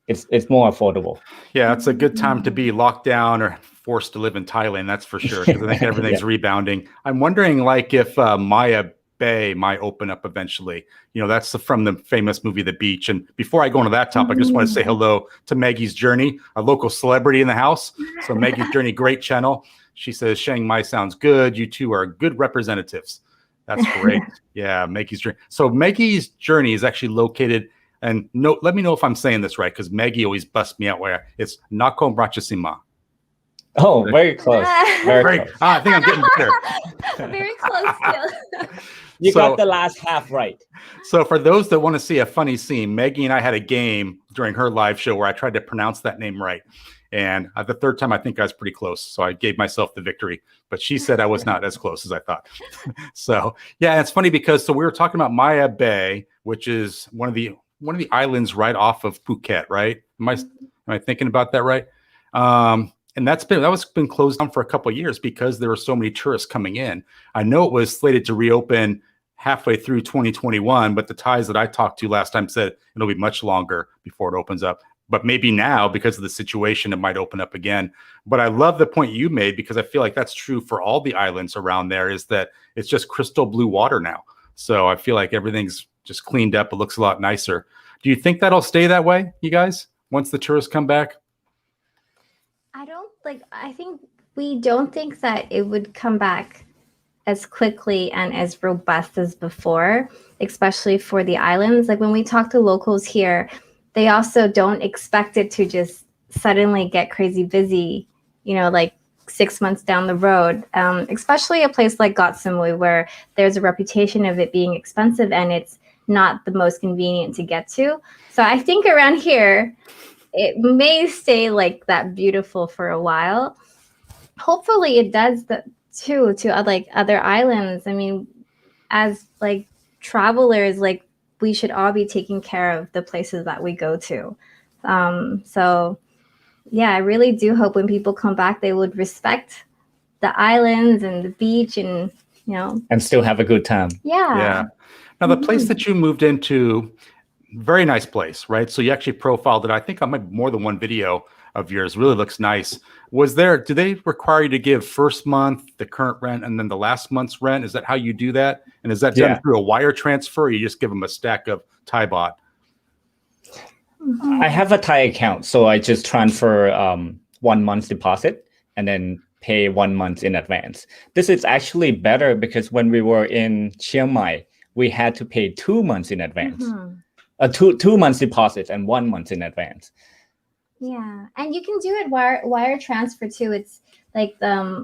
it's more affordable. Yeah, it's a good time to be locked down or forced to live in Thailand. That's for sure. Because I think everything's rebounding. I'm wondering, like, if Maya Bay might open up eventually. That's from the famous movie The Beach. And before I go into that topic, I just want to say hello to Maggie's Journey, a local celebrity in the house. So Maggie's Journey, great channel. She says Chiang Mai sounds good. You two are good representatives. That's great. Yeah, Maggie's Journey. So Maggie's Journey is actually located, and let me know if I'm saying this right, because Maggie always busts me out where it's Nakhon Ratchasima. Oh, very close. Very close. I think I'm getting better. Very close still. You got the last half right. So for those that want to see a funny scene, Maggie and I had a game during her live show where I tried to pronounce that name right. And the third time, I think I was pretty close. So I gave myself the victory. But she said I was not as close as I thought. So, yeah, it's funny because we were talking about Maya Bay, which is one of the islands right off of Phuket, right? Am I thinking about that right? And that was been closed down for a couple of years because there were so many tourists coming in. I know it was slated to reopen halfway through 2021, but the Thais that I talked to last time said it'll be much longer before it opens up. But maybe now, because of the situation, it might open up again. But I love the point you made because I feel like that's true for all the islands around there, is that it's just crystal blue water now. So I feel like everything's just cleaned up. It looks a lot nicer. Do you think that'll stay that way, you guys, once the tourists come back? I think we don't think that it would come back as quickly and as robust as before, especially for the islands. Like when we talk to locals here, they also don't expect it to just suddenly get crazy busy, like 6 months down the road, especially a place like Koh Samui where there's a reputation of it being expensive and it's not the most convenient to get to. So I think around here, it may stay like that beautiful for a while. Hopefully it does too to like other islands. I mean, as like travelers, like we should all be taking care of the places that we go to. So yeah, I really do hope when people come back, they would respect the islands and the beach and, and still have a good time. Yeah. Now, the place that you moved into, very nice place, right? So you actually profiled it. I think I might more than one video of yours. Really looks nice. Do they require you to give first month, the current rent, and then the last month's rent? Is that how you do that? And is that done through a wire transfer, or you just give them a stack of Thai baht? I have a Thai account, so I just transfer 1 month's deposit and then pay 1 month in advance. This is actually better because when we were in Chiang Mai, we had to pay 2 months in advance. Two months deposit and 1 month in advance. Yeah, and you can do it wire transfer too. It's like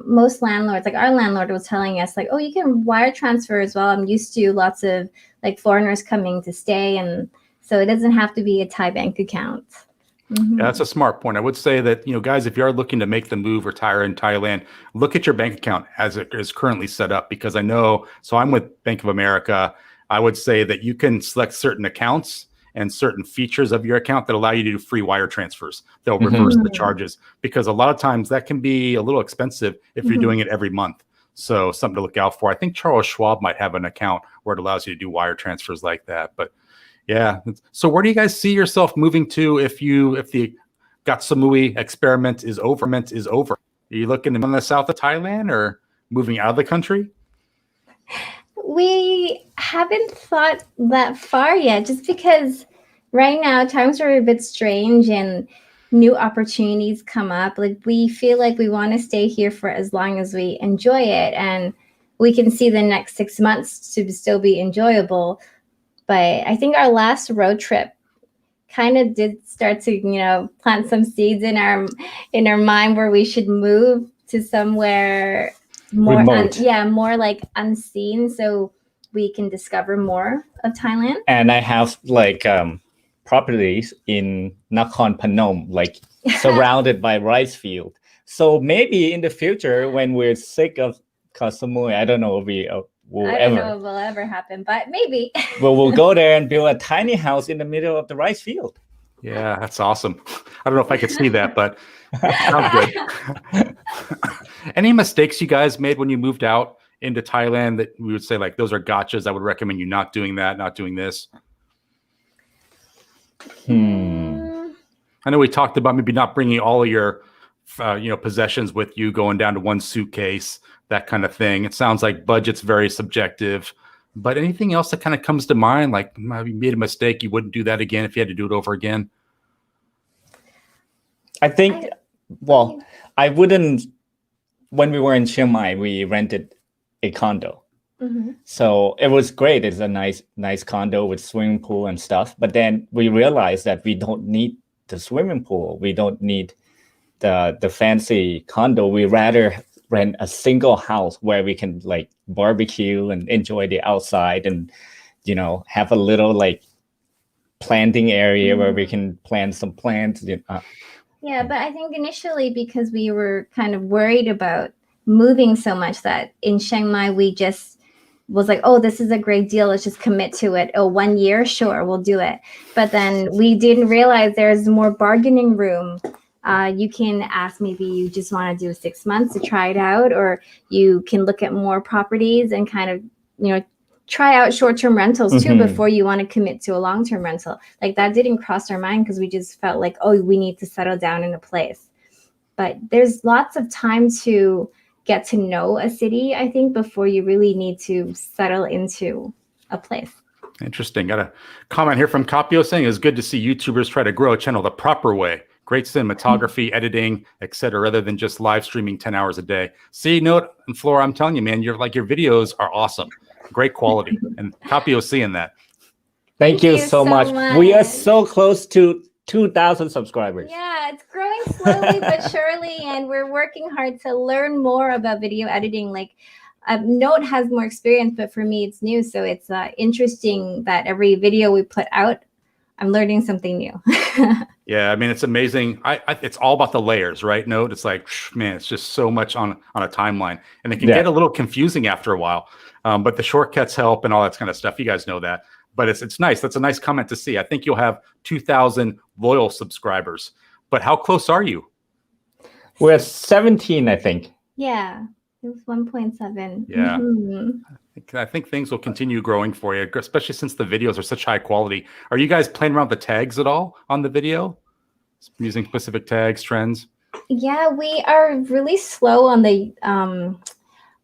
most landlords, like our landlord was telling us, like, oh, you can wire transfer as well. I'm used to lots of like foreigners coming to stay, and so it doesn't have to be a Thai bank account. Yeah, that's a smart point. I would say that, guys, if you are looking to make the move, retire in Thailand, look at your bank account as it is currently set up, because I know, so I'm with Bank of America. I would say that you can select certain accounts and certain features of your account that allow you to do free wire transfers. They'll reverse the charges, because a lot of times that can be a little expensive if you're doing it every month. So something to look out for. I think Charles Schwab might have an account where it allows you to do wire transfers like that. But yeah. So where do you guys see yourself moving to if the Koh Samui experiment is over? Are you looking in the south of Thailand or moving out of the country? We haven't thought that far yet, just because right now times are a bit strange and new opportunities come up. Like, we feel like we want to stay here for as long as we enjoy it, and we can see the next 6 months to still be enjoyable. But I think our last road trip kind of did start to, plant some seeds in our mind where we should move to somewhere more more like unseen, so we can discover more of Thailand. And I have like properties in Nakhon Phanom, like surrounded by rice field. So maybe in the future, when we're sick of Koh Samui, I don't know if will ever happen, but maybe. Well, we'll go there and build a tiny house in the middle of the rice field. Yeah, that's awesome. I don't know if I could see that, but it sounds good. Any mistakes you guys made when you moved out into Thailand that we would say, like, those are gotchas? I would recommend you not doing that, not doing this. I know we talked about maybe not bringing all of your, possessions with you, going down to one suitcase, that kind of thing. It sounds like budget's very subjective. But anything else that kind of comes to mind, like maybe you made a mistake, you wouldn't do that again if you had to do it over again? I think, I wouldn't. When we were in Chiang Mai, we rented a condo. So it was great. It's a nice condo with swimming pool and stuff. But then we realized that we don't need the swimming pool. We don't need the fancy condo. We rather rent a single house where we can like barbecue and enjoy the outside, and have a little like planting area where we can plant some plants. Yeah, but I think initially, because we were kind of worried about moving so much, that in Chiang Mai we just was like, oh, this is a great deal, let's just commit to it. Oh, 1 year, sure, we'll do it. But then we didn't realize there's more bargaining room. You can ask, maybe you just want to do 6 months to try it out, or you can look at more properties and kind of, try out short-term rentals too before you want to commit to a long-term rental. Like, that didn't cross our mind, because we just felt like, oh, we need to settle down in a place. But there's lots of time to get to know a city, I think, before you really need to settle into a place. Interesting. Got a comment here from Capio saying it's good to see YouTubers try to grow a channel the proper way. Great cinematography, editing, etc., rather than just live streaming 10 hours a day. See, Note and Flora, I'm telling you, man, your videos are awesome. Great quality. And Capio's seeing that. Thank you so much. We are so close to 2,000 subscribers. Yeah, it's growing slowly but surely, and we're working hard to learn more about video editing. Like, Note has more experience, but for me, it's new. So it's interesting that every video we put out, I'm learning something new. Yeah, I mean, it's amazing. It's all about the layers, right, Note? It's like, man, it's just so much on a timeline. And it can get a little confusing after a while. But the shortcuts help and all that kind of stuff. You guys know that. But it's nice. That's a nice comment to see. I think you'll have 2,000 loyal subscribers. But how close are you? We're at 17, I think. Yeah. It was 1.7. Yeah. Mhm. I think things will continue growing for you, especially since the videos are such high quality. Are you guys playing around with the tags at all on the video? Using specific tags, trends? Yeah, we are really slow on the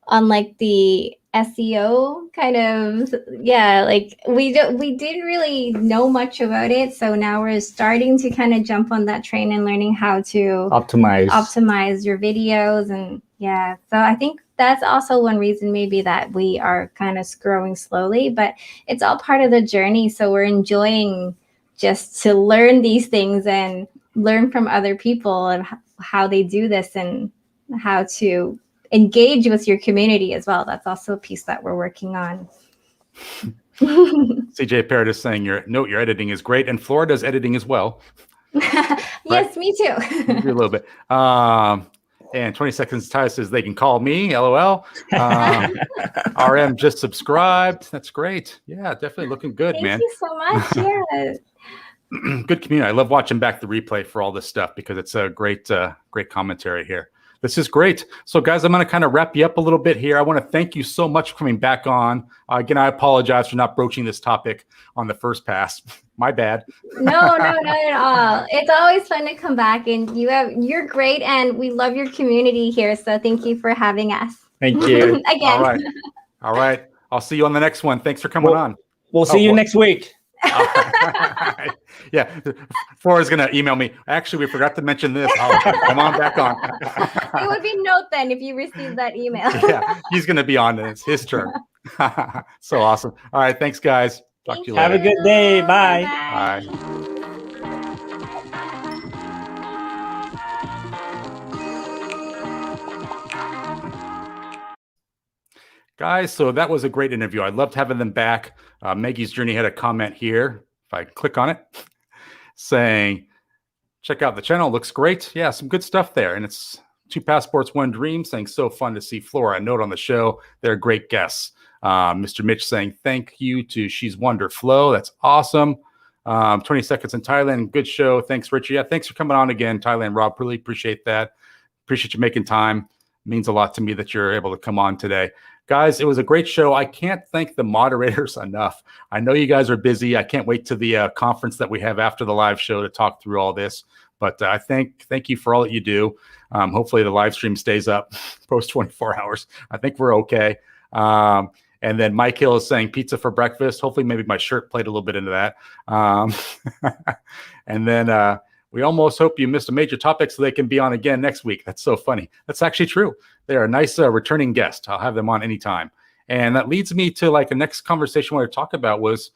on like the SEO kind of, yeah, like we didn't really know much about it, so now we're starting to kind of jump on that train and learning how to optimize your videos. And yeah, so I think that's also one reason maybe that we are kind of growing slowly, but it's all part of the journey, so we're enjoying just to learn these things and learn from other people and how they do this and how to engage with your community as well. That's also a piece that we're working on. CJ Parrott is saying your editing is great, and Flora does editing as well. Yes, right? Me too. A little bit. And 20 Seconds Ty says they can call me, LOL. RM just subscribed. That's great. Yeah, definitely looking good, man. Thank you so much. Yeah. Good community. I love watching back the replay for all this stuff because it's a great commentary here. This is great. So, guys, I'm going to kind of wrap you up a little bit here. I want to thank you so much for coming back on. Again, I apologize for not broaching this topic on the first pass. My bad. No, not at all. It's always fun to come back, and you're great, and we love your community here. So, thank you for having us. Thank you. Again. All right. I'll see you on the next one. Thanks for coming on. We'll see you next week. Yeah, Flora's gonna email me. Actually, we forgot to mention this. Come on back on. It would be Note then if you received that email. Yeah, he's gonna be on. It's his turn. So awesome. All right, thanks, guys. Talk to you later. Have a good day. Bye. Bye. Guys, so that was a great interview. I loved having them back. Maggie's Journey had a comment here, if I click on it, saying, check out the channel, looks great. Yeah, some good stuff there. And it's 2 passports, 1 dream, saying so fun to see Flora and Note on the show. They're great guests. Mr. Mitch saying thank you to She's Wonder Flo. That's awesome. 20 Seconds in Thailand, good show. Thanks, Richie. Yeah, thanks for coming on again, Thailand Rob. Really appreciate that. Appreciate you making time. It means a lot to me that you're able to come on today. Guys, it was a great show. I can't thank the moderators enough. I know you guys are busy. I can't wait to the conference that we have after the live show to talk through all this. But I thank you for all that you do. Hopefully the live stream stays up post 24 hours. I think we're okay. And then Mike Hill is saying pizza for breakfast. Hopefully maybe my shirt played a little bit into that. And then we almost hope you missed a major topic so they can be on again next week. That's so funny. That's actually true. They're a nice returning guest. I'll have them on anytime. And that leads me to like the next conversation I want to talk about was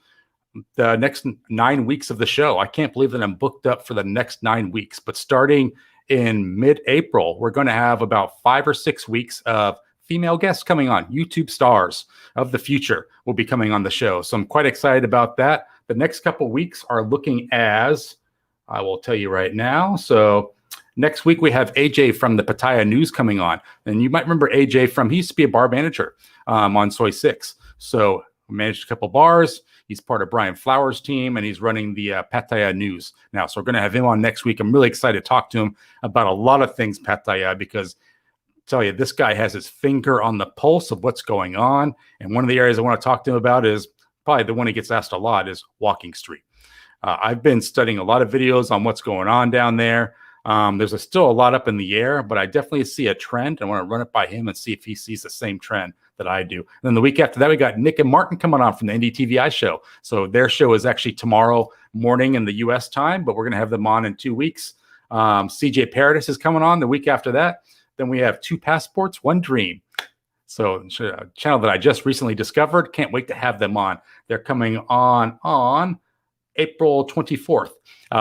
the next 9 weeks of the show. I can't believe that I'm booked up for the next 9 weeks. But starting in mid-April, we're going to have about 5 or 6 weeks of female guests coming on. YouTube stars of the future will be coming on the show. So I'm quite excited about that. The next couple of weeks are looking as, I will tell you right now. So next week we have AJ from the Pattaya News coming on. And you might remember AJ from, he used to be a bar manager on Soy 6. So managed a couple bars. He's part of Brian Flowers' team, and he's running the Pattaya News now. So we're going to have him on next week. I'm really excited to talk to him about a lot of things Pattaya, because I tell you, this guy has his finger on the pulse of what's going on. And one of the areas I want to talk to him about is probably the one he gets asked a lot is Walking Street. I've been studying a lot of videos on what's going on down there. There's still a lot up in the air, but I definitely see a trend. I want to run it by him and see if he sees the same trend that I do. And then the week after that, we got Nick and Martin coming on from the NDTVI show. So their show is actually tomorrow morning in the U.S. time, but we're going to have them on in 2 weeks. CJ Paradis is coming on the week after that. Then we have 2 passports, 1 dream. So a channel that I just recently discovered. Can't wait to have them on. They're coming on April 24th.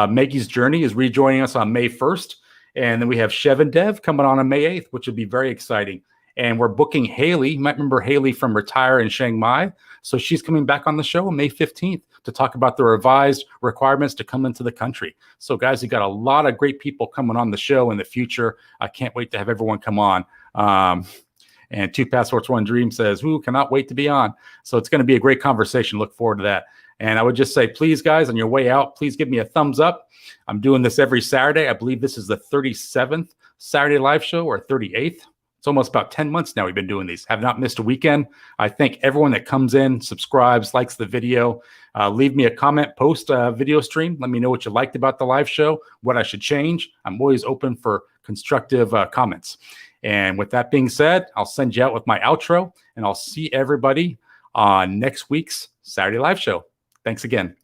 Maggie's Journey is rejoining us on May 1st. And then we have Chev and Dev coming on May 8th, which would be very exciting. And we're booking Haley. You might remember Haley from Retire in Chiang Mai. So she's coming back on the show on May 15th to talk about the revised requirements to come into the country. So guys, you got a lot of great people coming on the show in the future. I can't wait to have everyone come on. And 2 passports, 1 dream says, who cannot wait to be on. So it's going to be a great conversation. Look forward to that. And I would just say, please, guys, on your way out, please give me a thumbs up. I'm doing this every Saturday. I believe this is the 37th Saturday live show, or 38th. It's almost about 10 months now we've been doing these. Have not missed a weekend. I thank everyone that comes in, subscribes, likes the video. Leave me a comment, post a video stream. Let me know what you liked about the live show, what I should change. I'm always open for constructive comments. And with that being said, I'll send you out with my outro, and I'll see everybody on next week's Saturday live show. Thanks again.